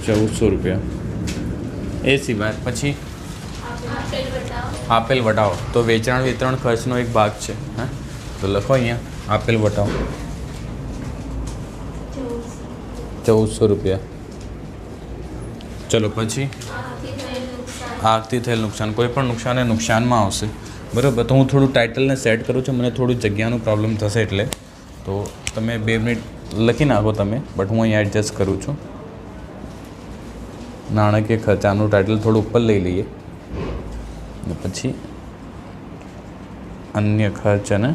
1,400 રૂપિયા. એ સિવાય પછી આપેલ વટાવ, તો વેચાણ વિતરણ ખર્ચનો એક ભાગ છે. હા, તો લખો અહીંયા આપેલ વટાવ 1,400 રૂપિયા. ચલો પછી આગથી થયેલ નુકસાન, કોઈ પણ નુકસાન એ નુકસાનમાં આવશે. બરાબર, તો હું થોડું ટાઇટલને સેટ કરું છું, મને થોડું જગ્યાનું પ્રોબ્લેમ થશે એટલે, તો તમે 2 મિનિટ લખી નાખો તમે, બટ હું અહીંયા એડજસ્ટ કરું છું. નાણાકીય ખર્ચાનું ટાઇટલ થોડું ઉપર લઈ લઈએ ને પછી અન્ય ખર્ચ અને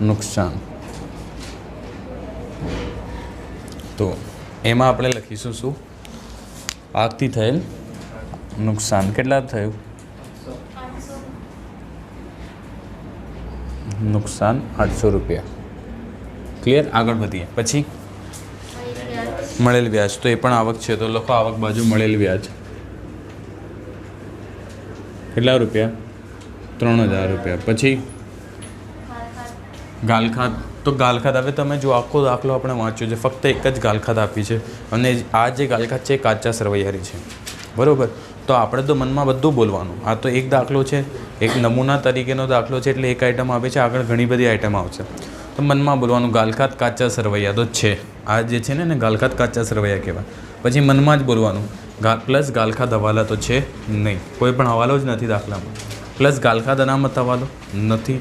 નુકસાન. તો એમાં આપણે લખીશું શું? આગથી થયેલ નુકસાન કેટલા થયું? નુકસાન 800 રૂપિયા. ક્લિયર? આગળ વધીએ. પછી મળેલ વ્યાજ, તો એ પણ આવક છે તો લખો આવક બાજુ મળેલ વ્યાજ કેટલા રૂપિયા? 3,000 રૂપિયા. પછી ગાલખાત, તો ગાલખાત હવે તમે જો આખો દાખલો આપણે વાંચ્યો છે, ફક્ત એક જ ગાલખાત આપી છે અને આ જે ગાલખાત છે એ કાચા સરવૈયારી છે. બરાબર, તો આપણે તો મનમાં બધું બોલવાનું. આ તો એક દાખલો છે, એક નમૂના તરીકેનો દાખલો છે એટલે એક આઈટમ આવે છે, આગળ ઘણી બધી આઈટમ આવશે તો મનમાં બોલવાનું ગાલખાત કાચા સરવૈયા તો છે. આ જે છે ને ગાલખાત કાચા સરવૈયા કહેવાય. પછી મનમાં જ બોલવાનું પ્લસ ગાલખાત હવાલા તો છે નહીં, કોઈ પણ હવાલો જ નથી દાખલામાં. પ્લસ ગાલખાત અનામત હવાલો નથી,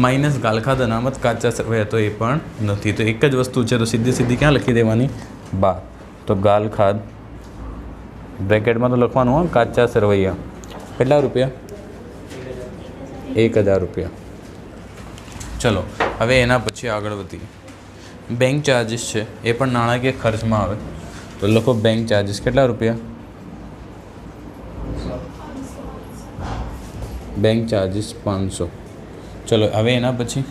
માઇનસ ગાલખાત અનામત કાચા સરવૈયા તો એ પણ નથી. તો એક જ વસ્તુ છે તો સીધી સીધી ક્યાં લખી દેવાની? 12. તો ગાલખાત બ્રેકેટમાં તો લખવાનું હોય કાચા સરવૈયા કેટલા રૂપિયા? 1,000 રૂપિયા. ચલો હવે એના પછી આગળ વધીએ. બેંક ચાર્જિસ છે એ પણ નાણાકીય ખર્ચમાં આવે તો લખો બેંક ચાર્જિસ કેટલા રૂપિયા? Bank charges 500. ચલો હવે એના પછી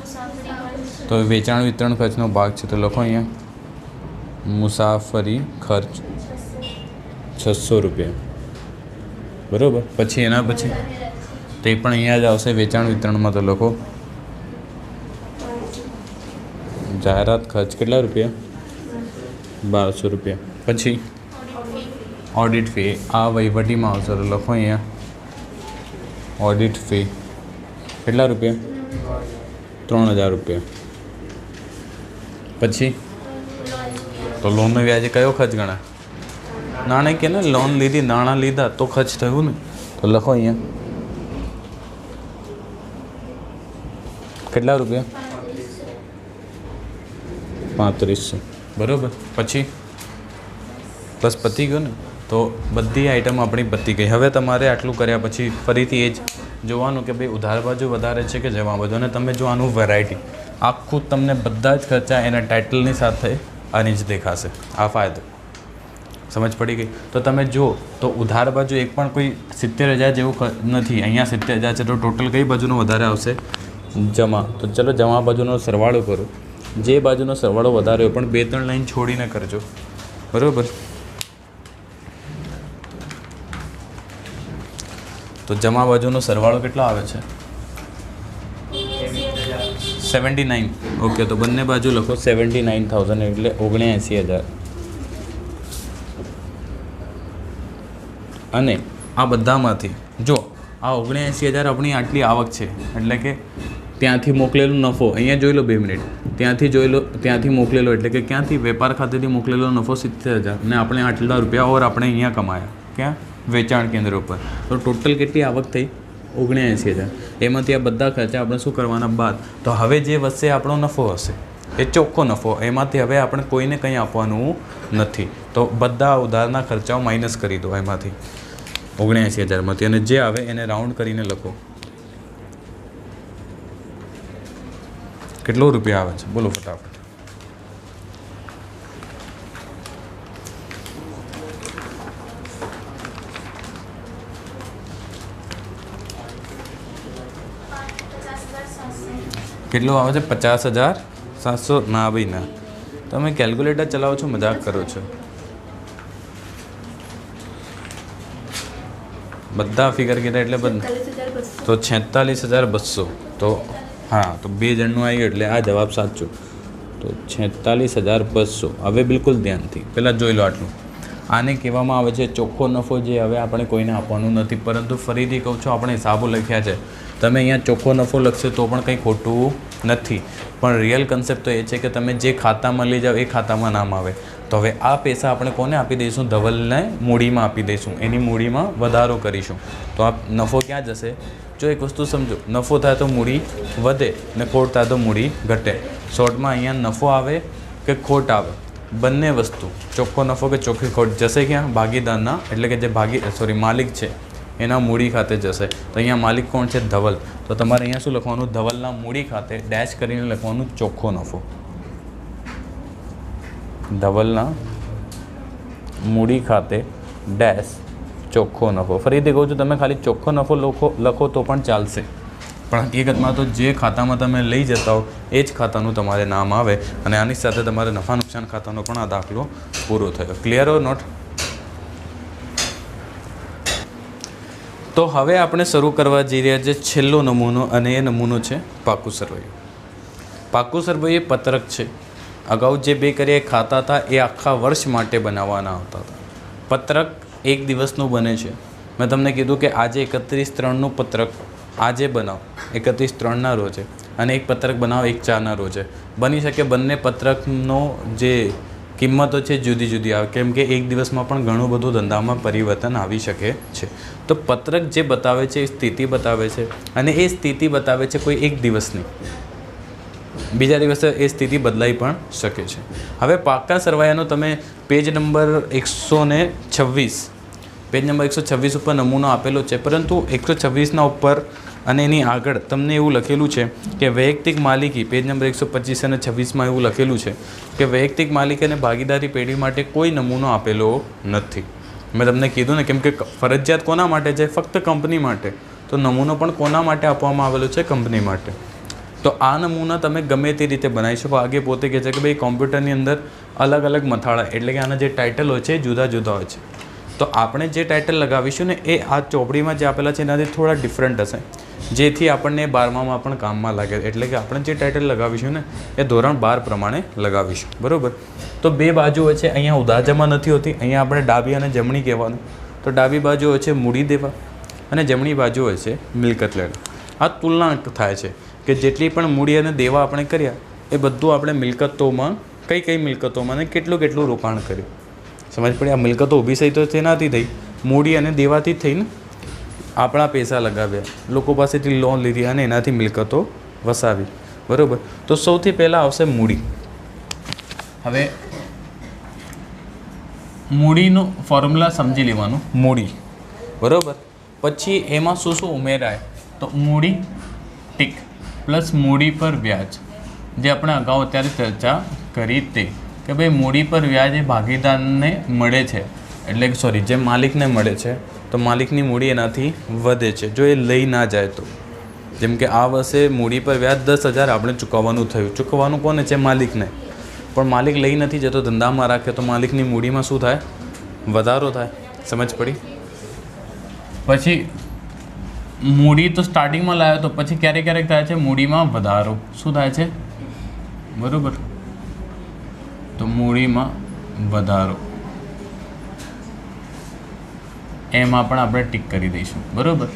તો વેચાણ વિતરણ ખર્ચનો ભાગ છે તો લખો અહીંયા મુસાફરી ખર્ચ 600 રૂપિયા. બરાબર, પછી એના પછી તે પણ અહીંયા જ આવશે વેચાણ વિતરણમાં તો લખો જાહેરાત ખર્ચ કેટલા રૂપિયા? 1,200 રૂપિયા. પછી ઓડિટ ફી, આ વહીવટીમાં આવશે તો લખો અહીંયા ઓડિટ ફી કેટલા રૂપિયા? 3,000 રૂપિયા. પછી તો લોનનો વ્યાજે કયો ખર્ચ ગણાય? નાણાકીય ને લોન લીધી, નાણાં લીધા તો ખર્ચ થયું ને, તો લખો અહીંયા કેટલા રૂપિયા? 3500. બરાબર, પછી બસ પતી ગયું ને, તો બધી આઈટમ આપણી પતી ગઈ. હવે તમારે આટલું કર્યા પછી ફરીથી એ જ જોવાનું કે ભાઈ ઉધાર બાજુ વધારે છે કે જમા બાજુ, અને તમે જો આનું વેરાયટી આખું તમને બધા જ ખર્ચા એના ટાઇટલની સાથે આની જ દેખાશે. આ ફાયદો સમજ પડી ગઈ. તો તમે જુઓ તો ઉધાર બાજુ એક પણ કોઈ 70,000 જેવું નથી, અહીંયા 70,000 છે તો ટોટલ કઈ બાજુનો વધારે આવશે? જમા. તો ચલો જમા બાજુનો સરવાળો કરો, જે બાજુનો સરવાળો વધારે હોય પણ 2-3 લાઈન છોડીને કરજો. બરાબર, તો જમા બાજુનો સરવાળો કેટલો આવે છે? 79. ઓકે, તો બંને બાજુ લખો 79,000 એટલે 79,000. અને આ બધામાંથી જો આ 79,000 આપણી આટલી આવક છે, એટલે કે ત્યાંથી મોકલેલો નફો અહીંયા જોઈ લો 2 મિનિટ, ત્યાંથી મોકલેલો એટલે કે ક્યાંથી વેપાર ખાતેથી મોકલેલો નફો 70,000 અને આપણે આટલા રૂપિયા ઓર આપણે અહીંયા કમાયા ક્યાં વેચાણ કેન્દ્ર ઉપર. તો ટોટલ કેટલી આવક થઈ 79,000. એમાંથી આ બધા ખર્ચા આપણે શું કરવાના બાદ. તો હવે જે વધશે આપણો નફો હશે એ ચોખ્ખો નફો, એમાંથી હવે આપણે કોઈને કંઈ આપવાનું નથી. તો બધા ઉધારના ખર્ચાઓ માઇનસ કરી દો એમાંથી 79,000માંથી, અને જે આવે એને રાઉન્ડ કરીને લખો. કેટલો રૂપિયા આવે છે બોલો ફટાફટ. કેટલો આવે છે 50,700? ના ભાઈ ના, તમે કેલ્ક્યુલેટર ચલાવો છો, મજાક કરો છો. બધા ફિગર કીધા એટલે તો 46,200. તો હા, તો 2 જણનું આવી ગયું એટલે આ જવાબ સાચો. તો 46,200. હવે બિલકુલ ધ્યાનથી પહેલાં જોઈ લો આટલું. આને કહેવામાં આવે છે ચોખ્ખો નફો, જે હવે આપણે કોઈને આપવાનું નથી. પરંતુ ફરીથી કહું છું, આપણે હિસાબો લખ્યા છે, તમે અહીંયા ચોખ્ખો નફો લખશો તો પણ કંઈ ખોટું નથી. પણ રિયલ કન્સેપ્ટ તો એ છે કે તમે જે ખાતામાં લઈ જાઓ એ ખાતામાં નામ આવે. તો હવે આ પૈસા આપણે કોને આપી દઈશું? ધવલને મૂડીમાં આપી દઈશું, એની મૂડીમાં વધારો કરીશું. તો આ નફો ક્યાં જશે? જો એક વસ્તુ સમજો, નફો થાય તો મૂડી વધે ને ખોટ થાય તો મૂડી ઘટે. શોર્ટમાં અહીંયા નફો આવે કે ખોટ આવે, બંને વસ્તુ ચોખ્ખો નફો કે ચોખ્ખી ખોટ જશે ક્યાં? ભાગીદારના, એટલે કે જે માલિક છે એના મૂડી ખાતે જશે. તો અહીંયા માલિક કોણ છે? ધવલ. તો તમારે અહીંયા શું લખવાનું? ધવલના મૂડી ખાતે ડેશ કરીને લખવાનું ચોખ્ખો નફો. ધવલના મૂડી ખાતે ડેશ ચોખ્ખો નફો. ફરીથી કહું છું, તમે ખાલી ચોખ્ખો નફો લખો તો પણ ચાલશે, પણ હકીકતમાં તો જે ખાતામાં તમે લઈ જતા હો એ જ ખાતાનું તમારે નામ આવે. અને આની સાથે તમારે નફા નુકસાન ખાતાનો પણ આ દાખલો પૂરો થયો. Clear or not? તો હવે આપણે શરૂ કરવા જઈ રહ્યા છે છેલ્લો નમૂનો, અને એ નમૂનો છે પાકું સરવૈયું. પાકું સરવૈયું એ પત્રક છે. અગાઉ જે 2 કર્યા ખાતા હતા એ આખા વર્ષ માટે બનાવવાના આવતા હતા. પત્રક એક દિવસનું બને છે. મેં તમને કીધું કે આજે 31/3નું પત્રક આજે બનાવો, 31/3ના રોજે, અને એક પત્રક બનાવો 1/4ના રોજે. બની શકે બંને પત્રકનો જે કિંમતો છે જુદી જુદી આવે, કેમ કે એક દિવસમાં પણ ઘણું બધું ધંધામાં પરિવર્તન આવી શકે છે. તો પત્રક જે બતાવે છે એ સ્થિતિ બતાવે છે, અને એ સ્થિતિ બતાવે છે કોઈ એક દિવસની. બીજા દિવસે એ સ્થિતિ બદલાઈ પણ શકે છે. હવે પાકા સરવાયાનો તમે પેજ નંબર 126 ઉપર નમૂનો આપેલો છે, પરંતુ 126ના ઉપર અને એની આગળ તમને એવું લખેલું છે કે વૈયક્તિક માલિકી, પેજ નંબર 125 અને 26માં એવું લખેલું છે કે વૈયક્તિક માલિકી અને ભાગીદારી પેઢી માટે કોઈ નમૂનો આપેલો નથી. મેં તમને કીધું ને, કેમ કે ફરજિયાત કોના માટે છે? ફક્ત કંપની માટે. તો નમૂનો પણ કોના માટે આપવામાં આવેલો છે? કંપની માટે. તો આ નમૂના તમે ગમે તે રીતે બનાવી શકો. આગે પોતે કહે છે કે ભાઈ કોમ્પ્યુટરની અંદર અલગ અલગ મથાળા, એટલે કે આના જે ટાઇટલ હોય છે એ જુદા જુદા હોય છે. તો આપણે જે ટાઇટલ લગાવીશું ને એ આ ચોપડીમાં જે આપેલા છે એનાથી થોડા ડિફરન્ટ હશે, જેથી આપણને 12માં પણ કામમાં લાગે. એટલે કે આપણે જે ટાઇટલ લગાવીશું ને એ ધોરણ 12 પ્રમાણે લગાવીશું, બરાબર? તો 2 બાજુઓ છે, અહીંયા ઉધાર જમા નથી હોતી, અહીંયા આપણે ડાબી અને જમણી કહેવાનું. તો ડાબી બાજુ હોય છે મૂડી દેવા અને જમણી બાજુ હોય છે મિલકત લેવા. આ તુલના થાય છે કે જેટલી પણ મૂડી અને દેવા આપણે કર્યા એ બધું આપણે મિલકતોમાં, કઈ મિલકતોમાં ને કેટલું રોકાણ કર્યું. સમજ પડી? આ મિલકતો ઊભી થઈ તો તેનાથી થઈ, મૂડી અને દેવાથી થઈને આપણા પૈસા લગાવ્યા, લોકો પાસેથી લોન લીધી અને એનાથી મિલકતો વસાવી, બરાબર? તો સૌથી પહેલાં આવશે મૂડી. હવે મૂડીનું ફોર્મ્યુલા સમજી લેવાનું. મૂડી, બરાબર? પછી એમાં શું ઉમેરાય? તો મૂડી ટીક પ્લસ મૂડી પર વ્યાજ, જે આપણે અગાઉ અત્યારે ચર્ચા કરી તે કે ભાઈ મૂડી પર વ્યાજ એ ભાગીદારને મળે છે, એટલે કે જે માલિકને મળે છે, તો માલિકની મૂડી એનાથી વધે છે જો એ લઈ ના જાય તો. જેમ કે આ વર્ષે મૂડી પર વ્યાજ 10,000 આપણે ચૂકવવાનું થયું. ચૂકવવાનું કોને છે? માલિકને. પણ માલિક લઈ નથી જતો, ધંધામાં રાખે, તો માલિકની મૂડીમાં શું થાય? વધારો થાય. સમજ પડી? પછી મૂડી તો સ્ટાર્ટિંગમાં લાવ્યો તો પછી ક્યારેક ક્યારેક થાય છે મૂડીમાં વધારો. શું થાય છે? બરાબર, તો મૂડીમાં વધારો એમાં પણ આપણે ટીક કરી દઈશું. બરાબર,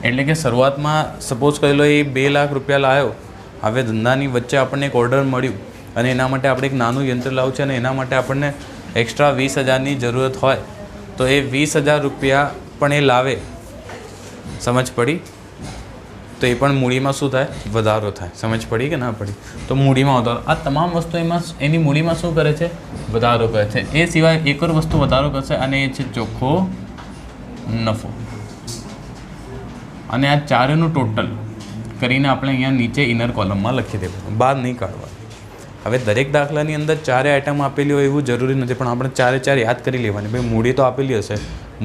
એટલે કે શરૂઆતમાં સપોઝ કરી લો એ 2 લાખ રૂપિયા લાવ્યો, હવે ધંધાની વચ્ચે આપણને એક ઓર્ડર મળ્યું અને એના માટે આપણે એક નાનું યંત્ર લાવવું છે અને એના માટે આપણને એક્સ્ટ્રા 20,000ની જરૂરત હોય, તો એ 20,000 રૂપિયા પણ એ લાવે, સમજ પડી? તો એ પણ મૂડીમાં શું થાય? વધારો થાય. સમજ પડી કે ના પડી? તો મૂડીમાં વધારો, આ તમામ વસ્તુ એમાં એની મૂડીમાં શું કરે છે? વધારો કરે છે. એ સિવાય એક ઓર વસ્તુ વધારો કરશે અને એ છે ચોખ્ખો નફો. અને આ ચારેનું ટોટલ કરીને આપણે અહીંયા નીચે ઇનર કોલમમાં લખી દેવાનું, બહાર નહીં કાઢવાનું. હવે દરેક દાખલાની અંદર 4 આઇટમ આપેલી હોય એવું જરૂરી નથી, પણ આપણે 4 યાદ કરી લેવાની. ભાઈ મૂડી તો આપેલી હશે,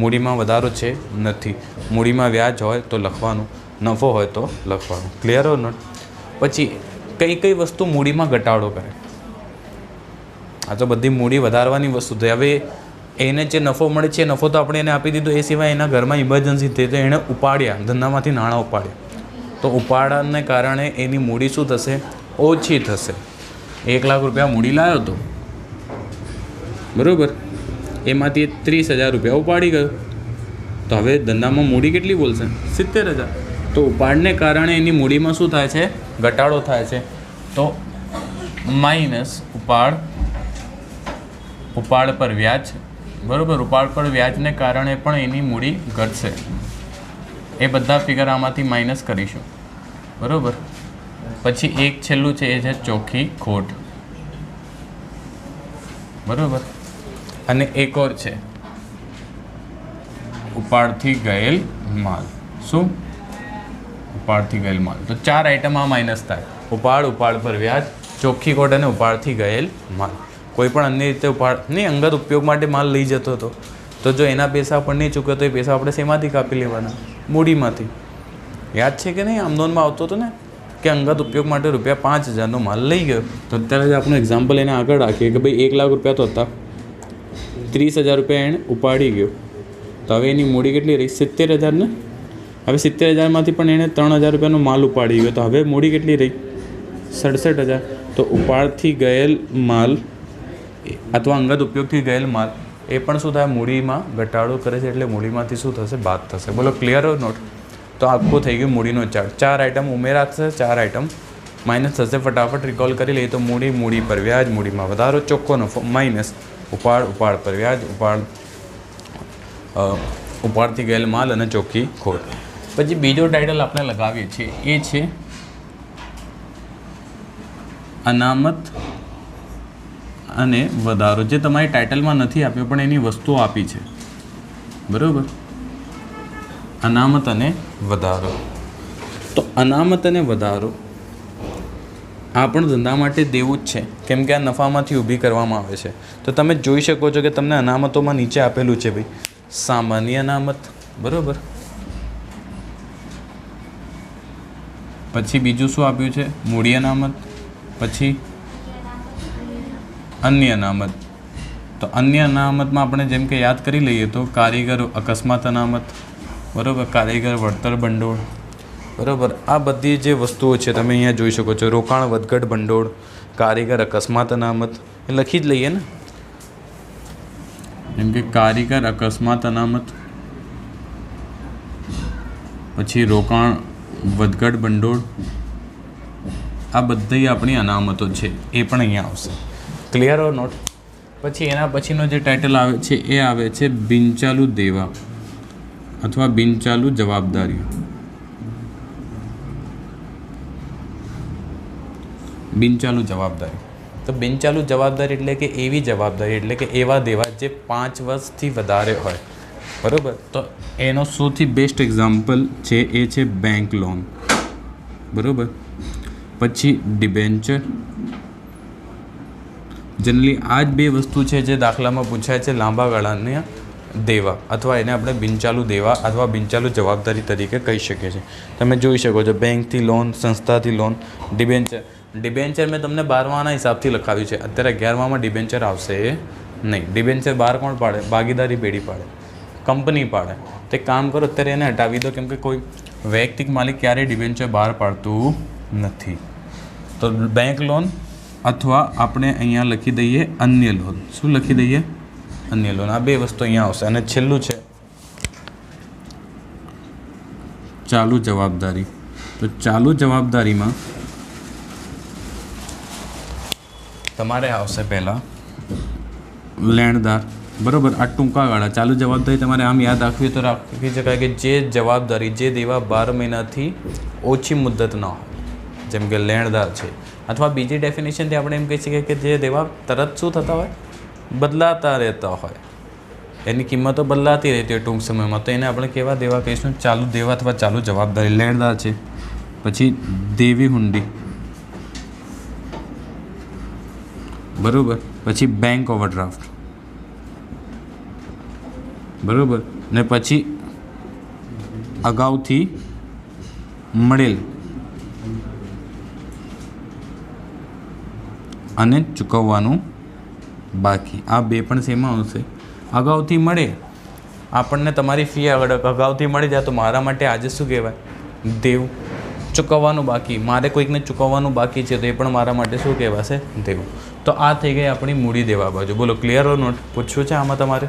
મૂડીમાં વધારો છે નથી, મૂડીમાં વ્યાજ હોય તો લખવાનું, નફો હોય તો લખવાનું. Clear or not? પછી કઈ કઈ વસ્તુ મૂડીમાં ઘટાડો કરે? આ તો બધી મૂડી વધારવાની વસ્તુ થઈ. હવે એને જે નફો મળે છે એ નફો તો આપણે એને આપી દીધો, એ સિવાય એના ઘરમાં ઇમરજન્સી થઈ તો એણે ઉપાડ્યા, ધંધામાંથી નાણાં ઉપાડ્યા, તો ઉપાડવાને કારણે એની મૂડી શું થશે? ઓછી થશે. 1 લાખ રૂપિયા મૂડી લાવ્યો હતો, બરાબર, એમાંથી 30,000 રૂપિયા ઉપાડી ગયો, તો હવે ધંધામાં મૂડી કેટલી બોલશે? 70,000. તો ઉપાડને કારણે એની મૂડીમાં શું થાય છે? ઘટાડો થાય છે. તો માઇનસ ઉપાડ પર વ્યાજ, બરાબર, ઉપાડ પર વ્યાજને કારણે પણ એની મૂડી ઘટશે. એ બધા ફિગર આમાંથી માઇનસ કરીશું. બરાબર, પછી એક છેલ્લું છે એ છે ચોખ્ખી ખોટ. બરાબર, અને એક ઓર છે ઉપાડથી ગયેલ માલ. શું? ઉપાડથી ગયેલ માલ. તો 4 આઇટમ આ માઇનસ થાય. ઉપાડ પર વ્યાજ, ચોખ્ખી ખોટ અને ઉપાડથી ગયેલ માલ. કોઈ પણ અન્ય રીતે નહીં, અંગત ઉપયોગ માટે માલ લઈ જતો હતો, તો જો એના પૈસા પણ નહીં ચૂક્યો તો એ પૈસા આપણે શેમાંથી કાપી લેવાના? મૂડીમાંથી. યાદ છે કે નહીં? આમદોનમાં આવતો હતો ને કે અંગત ઉપયોગ માટે ₹5,000નો માલ લઈ ગયો. તો અત્યારે જ આપણું એક્ઝામ્પલ એને આગળ રાખીએ કે ભાઈ 1 લાખ રૂપિયા તો હતા, 30,000 રૂપિયા એણે ઉપાડી ગયો, તો હવે એની મૂડી કેટલી રહી? 70,000 ને. હવે 70,000માંથી પણ એણે 3,000 રૂપિયાનો માલ ઉપાડી ગયો, તો હવે મૂડી કેટલી રહી? 67,000. તો ઉપાડથી ગયેલ માલ અથવા અંગત ઉપયોગથી ગયેલ માલ એ પણ શું થાય? મૂડીમાં ઘટાડો કરે છે, એટલે મૂડીમાંથી શું થશે? બાદ થશે. બોલો, ક્લિયર ઓર નોટ? તો આખું થઈ ગયું મૂડીનો ચાર્ટ. 4 આઇટમ ઉમેરા થશે, 4 આઇટમ માઇનસ થશે. ફટાફટ રિકોલ કરી લઈએ તો મૂડી પર વ્યાજ, મૂડીમાં વધારો, ચોખ્ખો નફો, માઇનસ ઉપાડ પર વ્યાજ, ઉપાડથી ગયેલ માલ અને ચોખ્ખી ખોટ. પછી બીજો ટાઇટલ આપણે લગાવીએ છીએ એ છે અનામત અને વધારો. જે તમારી ટાઇટલમાં નથી આપ્યો પણ એની વસ્તુઓ આપી છે, બરાબર. અનામત અને વધારો. તો અનામત અને વધારો આ પણ ધંધા માટે દેવું જ છે, કેમ કે આ નફામાંથી ઊભી કરવામાં આવે છે. તો તમે જોઈ શકો છો કે તમને અનામતોમાં નીચે આપેલું છે ભાઈ સામાન્ય અનામત, બરાબર. પછી બીજું શું આપ્યું છે? મૂડી અનામત. પછી અન્ય અનામત. તો અન્ય અનામતમાં આપણે જેમ કે યાદ કરી લઈએ તો કારીગર અકસ્માત અનામત, બરાબર, કારીગર વળતર ભંડોળ, બરાબર. આ બધી જે વસ્તુઓ છે તમે અહીંયા જોઈ શકો છો. રોકાણ વધઘટ ભંડોળ, કારીગર અકસ્માત અનામત એ લખી જ લઈએ ને, જેમ કે કારીગર અકસ્માત અનામત, પછી રોકાણ વધઘટ ભંડોળ, આ બધી આપણી અનામતો છે, એ પણ અહીંયા આવશે. Clear or not? પછી એના પછીનો જે ટાઇટલ આવે છે એ આવે છે બિનચાલુ દેવા અથવા બિનચાલુ જવાબદારીઓ. બિનચાલુ જવાબદારી. તો બિનચાલુ જવાબદારી એટલે કે એવી જવાબદારી, એટલે કે એવા દેવા જે 5 વર્ષથી વધારે હોય, બરાબર. તો એનો સૌથી બેસ્ટ એક્ઝામ્પલ છે એ છે બેંક લોન, બરાબર. પછી ડિબેન્ચર. જનરલી આ જ 2 વસ્તુ છે જે દાખલામાં પૂછાય છે, લાંબા ગાળાના દેવા, અથવા એને આપણે બિનચાલુ દેવા અથવા બિનચાલુ જવાબદારી તરીકે કહી શકીએ છીએ. તમે જોઈ શકો છો બેંકથી લોન, સંસ્થાથી લોન, ડિબેન્ચર. ડિબેન્ચર મેં તમને 12માના હિસાબથી લખાવ્યું છે, અત્યારે 11મામાં ડિબેન્ચર આવશે નહીં. ડિબેન્ચર બહાર કોણ પાડે? ભાગીદારી પેઢી પાડે, કંપની પાડે. તે કામ કરો અત્યારે એને હટાવી દો, કેમ કે કોઈ વૈયક્તિક માલિક ક્યારેય ડિબેન્ચર બહાર પાડતું નથી. તો બેંક લોન અથવા આપણે અહીંયા લખી દઈએ અન્ય લોન. શું લખી દઈએ? અન્ય લોન. આ બે વસ્તુ અહીંયા આવશે. અને છેલ્લું છે ચાલુ જવાબદારી. તો ચાલુ જવાબદારીમાં તમારે આવશે પહેલાં લેણદાર. બરાબર. આ ટૂંકા ગાળા ચાલુ જવાબદારી તમારે આમ યાદ રાખવી તો રાખી શકાય કે જે જવાબદારી જે દેવા 12 મહિનાથી ઓછી મુદ્દત ન હોય, જેમ કે લેણદાર છે. અથવા બીજી ડેફિનેશનથી આપણે એમ કહી શકીએ કે જે દેવા તરત શું થતા હોય? બદલાતા રહેતા હોય, એની કિંમતો બદલાતી રહેતી હોય ટૂંક સમયમાં, તો એને આપણે કેવા દેવા કહીશું? ચાલુ દેવા અથવા ચાલુ જવાબદારી. લેણદાર છે. પછી દેવી હુંડી. બરાબર. પછી બેંક ઓવરડ્રાફ્ટ. બરાબર. ને પછી અગાઉથી મળેલ અને ચૂકવવાનું બાકી. આ બે પણ શેમાં આવશે? અગાઉથી મળે આપણને તમારી ફી આગળ અગાઉથી મળી જાય તો મારા માટે આજે શું કહેવાય? દેવું. ચૂકવવાનું બાકી, મારે કોઈકને ચૂકવવાનું બાકી છે તો એ પણ મારા માટે શું કહેવાશે? દેવું. તો આ થઈ ગઈ આપણી મૂડી દેવા બાજુ. બોલો ક્લિયર ઓર નોટ? પૂછવું છે આમાં? તમારે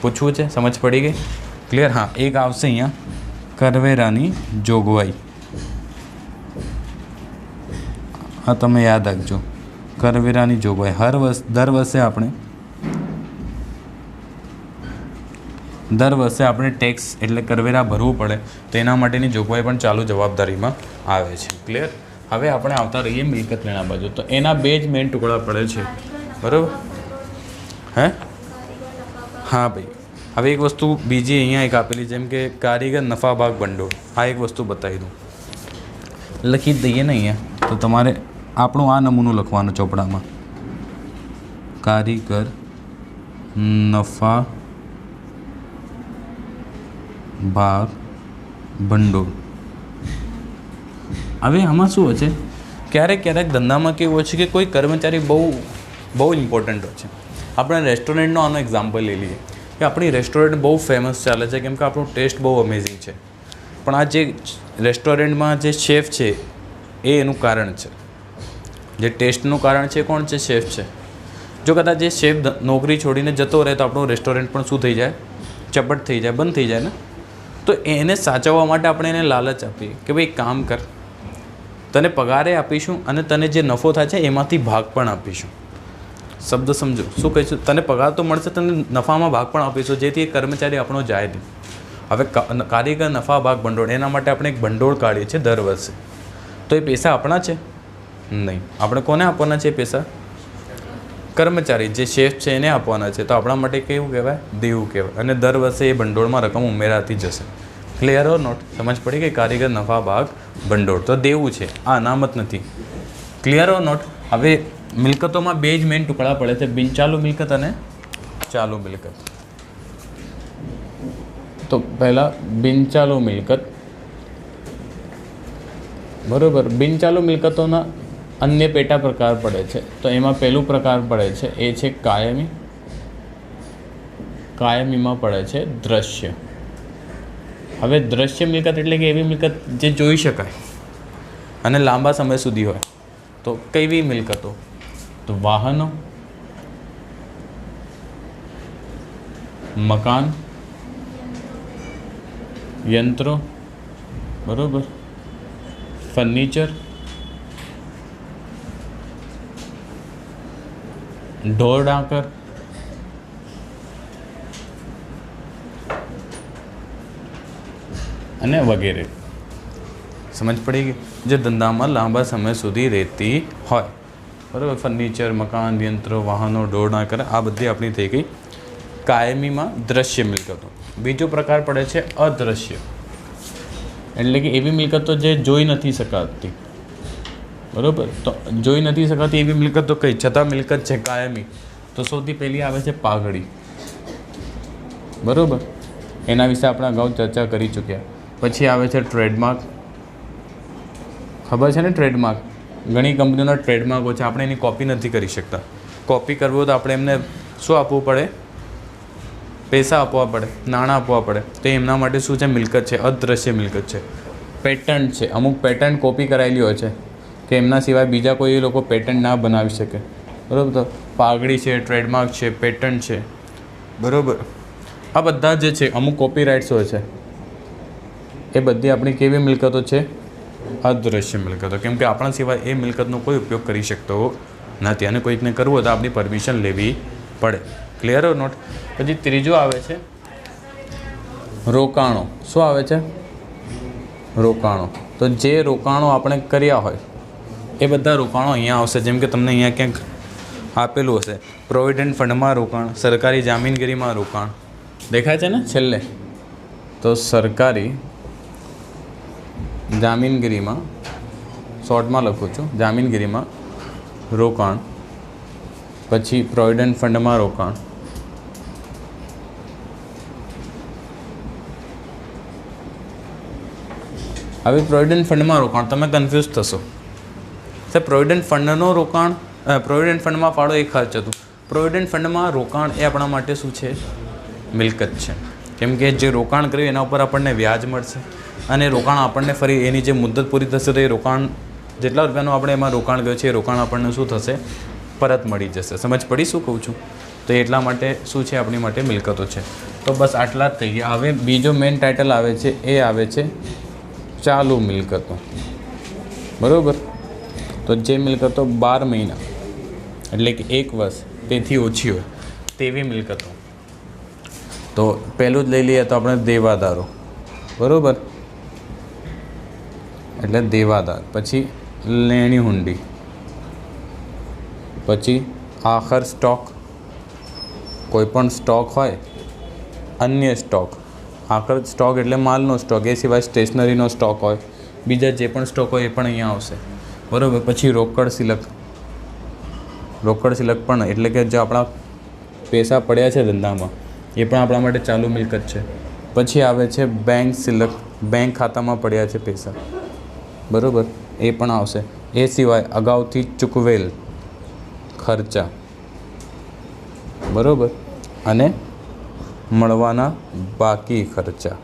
પૂછવું છે? સમજ પડી ગઈ? ક્લિયર? હા. એક આવશે અહીંયા કરવેરાની જોગવાઈ. હા, તમે યાદ રાખજો કરવેરાની જોગવાઈ. દર વર્ષે આપણે ટેક્સ એટલે કરવેરા ભરવું પડે, તો એના માટેની જોગવાઈ પણ ચાલુ જવાબદારીમાં આવે છે. ક્લિયર? હવે આપણે આવતા રહીએ મિલકત લેણા બાજુ. તો એના બે જ મેઇન ટુકડા પડે છે. બરાબર? હે? હા ભાઈ. હવે એક વસ્તુ બીજી અહીંયા એક આપેલી, જેમ કે કારીગર નફા ભાગ ભંડોળ. આ એક વસ્તુ બતાવી દઉં, લખી જ દઈએ ને અહીંયા. તો તમારે આપણું આ નમૂનું લખવાનું ચોપડામાં. કારીગર નફા ભાગ ભંડોળ. હવે આમાં શું હોય છે? ક્યારેક ધંધામાં કેવું હોય છે કે કોઈ કર્મચારી બહુ ઇમ્પોર્ટન્ટ હોય છે. આપણે રેસ્ટોરન્ટનો આનો એક્ઝામ્પલ લઈ લઈએ કે આપણી રેસ્ટોરન્ટ બહુ ફેમસ ચાલે છે કેમ કે આપણું ટેસ્ટ બહુ અમેઝિંગ છે. પણ આ જે રેસ્ટોરન્ટમાં જે શેફ છે એ એનું કારણ છે. જે ટેસ્ટનું કારણ છે કોણ છે? શેફ છે. જો કદાચ જે શેફ નોકરી છોડીને જતો રહે તો આપણું રેસ્ટોરન્ટ પણ શું થઈ જાય? ચપટ થઈ જાય, બંધ થઈ જાય ને. તો એને સાચવવા માટે આપણે એને લાલચ આપીએ કે ભાઈ કામ કર, તને પગારે આપીશું અને તને જે નફો થાય છે એમાંથી ભાગ પણ આપીશું. શબ્દ સમજો શું કહીશું? તને પગાર તો મળશે, તને નફામાં ભાગ પણ આપીશું, જેથી એ કર્મચારી આપણો જાય નહીં. હવે કારીગર નફા ભાગ ભંડોળ, એના માટે આપણે એક ભંડોળ કાઢીએ છીએ દર વર્ષે. તો એ પૈસા આપણા છે? નહીં. આપણે કોને આપવાના છે પૈસા? કર્મચારી જે શેફ છે એને આપવાના છે. તો આપણા માટે કેવું કહેવાય? દેવું કહેવાય. અને દર વર્ષે એ ભંડોળમાં રકમ ઉમેરાતી જશે. Clear or not? સમજ પડી ગઈ? કારીગર નફા ભાગ ભંડોળ તો દેવું છે, આ અનામત નથી. Clear or not? હવે મિલકતોમાં બે જ મેઇન ટુકડા પડે છે, બિનચાલુ મિલકત અને ચાલુ મિલકત. તો પહેલાં બિનચાલુ મિલકત. બરાબર. બિનચાલુ મિલકતોના અન્ય પેટા પ્રકાર પડે છે. તો એમાં પહેલું પ્રકાર પડે છે એ છે કાયમી. કાયમીમાં પડે છે દ્રશ્ય. હવે દ્રશ્ય મિલકત એટલે કે એવી મિલકત જે જોઈ શકાય અને લાંબા સમય સુધી હોય. તો કેવી મિલકતો? તો વાહનો, મકાન, યંત્રો, બરાબર, ફર્નિચર, ઢોર ડાંકર, અને વગેરે. સમજ પડી ગઈ? જે ધંધામાં લાંબા સમય સુધી રહેતી હોય. બરાબર. ફર્નિચર, મકાન, યંત્રો, વાહનો, ઢોર ડાંકર, આ બધી આપણી થઈ ગઈ કાયમીમાં દ્રશ્ય મિલકતો. બીજો પ્રકાર પડે છે અદ્રશ્ય, એટલે કે એવી મિલકતો જે જોઈ નથી શકાતી. બરાબર. તો જોઈ નથી શકાતી એવી મિલકતો કઈ? છતાં મિલકત છે કાયમી. તો સૌથી પહેલી આવે છે પાઘડી. બરાબર. એના વિશે આપણે અગાઉ ચર્ચા કરી ચૂક્યા. પછી આવે છે ટ્રેડમાર્ક. ખબર છે ને ટ્રેડમાર્ક? ઘણી કંપનીઓના ટ્રેડમાર્કો છે, આપણે એની કોપી નથી કરી શકતા. કોપી કરવું તો આપણે એમને શું આપવું પડે? પૈસા આપવા પડે, નાણાં આપવા પડે, તો એમના માટે શું છે? મિલકત છે, અદૃશ્ય મિલકત છે. પેટન્ટ છે, અમુક પેટન્ટ કોપી કરાયેલી હોય છે કે એમના સિવાય બીજા કોઈ એ લોકો પેટન્ટ ના બનાવી શકે, બરાબર. તો પાઘડી છે, ટ્રેડમાર્ક છે, પેટન્ટ છે, બરાબર. આ બધા જે છે અમુક કોપીરાઇટ્સ હોય છે, એ બધી આપણી કેવી મિલકતો છે? અદૃશ્ય મિલકતો. કેમ કે આપણા સિવાય એ મિલકતનો કોઈ ઉપયોગ કરી શકતો નથી અને કોઈકને કરવું હોય તો આપણી પરમિશન લેવી પડે. Clear or not? પછી ત્રીજો આવે છે રોકાણો. શું આવે છે? રોકાણો. તો જે રોકાણો આપણે કર્યા હોય એ બધા રોકાણો અહીંયા આવશે. જેમ કે તમને અહીંયા ક્યાંક આપેલું હશે, પ્રોવિડન્ટ ફંડમાં રોકાણ, સરકારી જામીનગીરીમાં રોકાણ, દેખાય છે ને છેલ્લે? તો સરકારી જામીનગીરીમાં, શોર્ટમાં લખું છું, જામીનગીરીમાં રોકાણ, પછી પ્રોવિડન્ટ ફંડમાં રોકાણ, હવે પ્રોવિડન્ટ ફંડમાં રોકાણ. તમે કન્ફ્યુઝ થશો, સર પ્રોવિડન્ટ ફંડનો રોકાણ, પ્રોવિડન્ટ ફંડમાં ફાળો એ ખર્ચ હતું. પ્રોવિડન્ટ ફંડમાં રોકાણ એ આપણા માટે શું છે? મિલકત છે. કેમ કે જે રોકાણ કર્યું એના ઉપર આપણને વ્યાજ મળશે અને રોકાણ આપણને ફરી એની જે મુદ્દત પૂરી થશે તો એ રોકાણ જેટલા રૂપિયાનું આપણે એમાં રોકાણ કર્યું છે એ રોકાણ આપણને શું થશે? પરત મળી જશે. સમજ પડી શું કહું છું? તો એટલા માટે શું છે? આપણી માટે મિલકતો છે. તો બસ આટલા જ થઈ ગયા. હવે બીજો મેઇન ટાઇટલ આવે છે, એ આવે છે ચાલુ મિલકતો, બરાબર. તો જે મિલકતો 12 મહિના એટલે કે 1 વર્ષ તેથી ઓછી હોય તેવી મિલકતો. તો પહેલું જ લઈ લઈએ તો આપણે દેવાદારો, બરાબર. એટલે દેવાદાર, પછી લેણી હુંડી, પછી આખર સ્ટોક, કોઈ પણ સ્ટોક હોય, અન્ય સ્ટોક. આખર સ્ટોક એટલે માલનો સ્ટોક, એ સિવાય સ્ટેશનરીનો સ્ટોક હોય, બીજા જે પણ સ્ટોક હોય એ પણ અહીંયા આવશે, બરાબર. પછી રોકડ સિલક. રોકડ સિલક પણ એટલે કે જે આપણા પૈસા પડ્યા છે ધંધામાં એ પણ આપણા માટે ચાલુ મિલકત છે. પછી આવે છે બેંક સિલક, બેંક ખાતામાં પડ્યા છે પૈસા, બરાબર, એ પણ આવશે. એ સિવાય અગાઉથી ચૂકવેલ ખર્ચા, બરાબર, અને મળવાના બાકી ખર્ચા.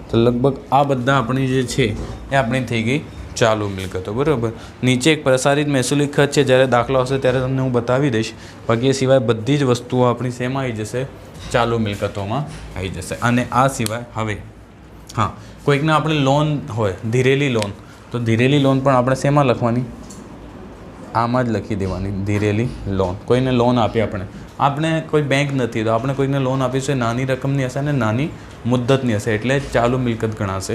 તો લગભગ આ બધા આપણી જે છે એ આપણી થઈ ગઈ ચાલુ મિલકતો, બરાબર. નીચે એક પ્રસારિત મહેસૂલી ખર્ચ છે, જ્યારે દાખલો હશે ત્યારે તમને હું બતાવી દઈશ. બાકી એ સિવાય બધી જ વસ્તુઓ આપણી શેમાં આવી જશે? ચાલુ મિલકતોમાં આવી જશે. અને આ સિવાય હવે હા, કોઈકને આપણે લોન હોય, ધીરેલી લોન, તો ધીરેલી લોન પણ આપણે શેમાં લખવાની? આમાં જ લખી દેવાની, ધીરેલી લોન. કોઈને લોન આપી આપણે કોઈ બેંક નથી તો આપણે કોઈને લોન આપીશું, એ નાની રકમની હશે અને નાની મુદ્દતની હશે, એટલે ચાલુ મિલકત ગણાશે.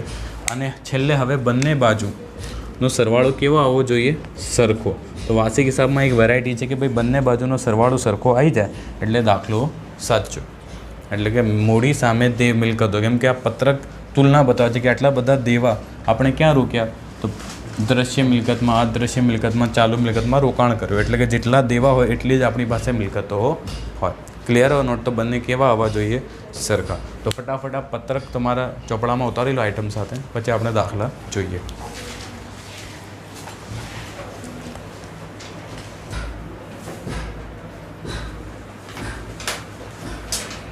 અને છેલ્લે હવે બંને બાજુનો સરવાળો કેવો આવવો જોઈએ? સરખો. તો વાર્ષિક હિસાબમાં એક વેરાયટી છે કે ભાઈ બંને બાજુનો સરવાળો સરખો આવી જાય એટલે દાખલો સાચો. એટલે કે મૂડી સામે દેવ મિલકતો. કેમ કે આ પત્રક તુલના બતાવે છે કે આટલા બધા દેવા આપણે ક્યાં રોક્યા? તો દ્રશ્ય મિલકતમાં, અદૃશ્ય મિલકતમાં, ચાલુ મિલકતમાં રોકાણ કર્યું. એટલે કે જેટલા દેવા હોય એટલી જ આપણી પાસે મિલકતો હોય. ક્લિયર હોય નોટ? તો બંને કેવા આવવા જોઈએ? સરખા. તો ફટાફટ આ પત્રક તમારા ચોપડામાં ઉતારી લો આઇટમ સાથે, પછી આપણે દાખલા જોઈએ.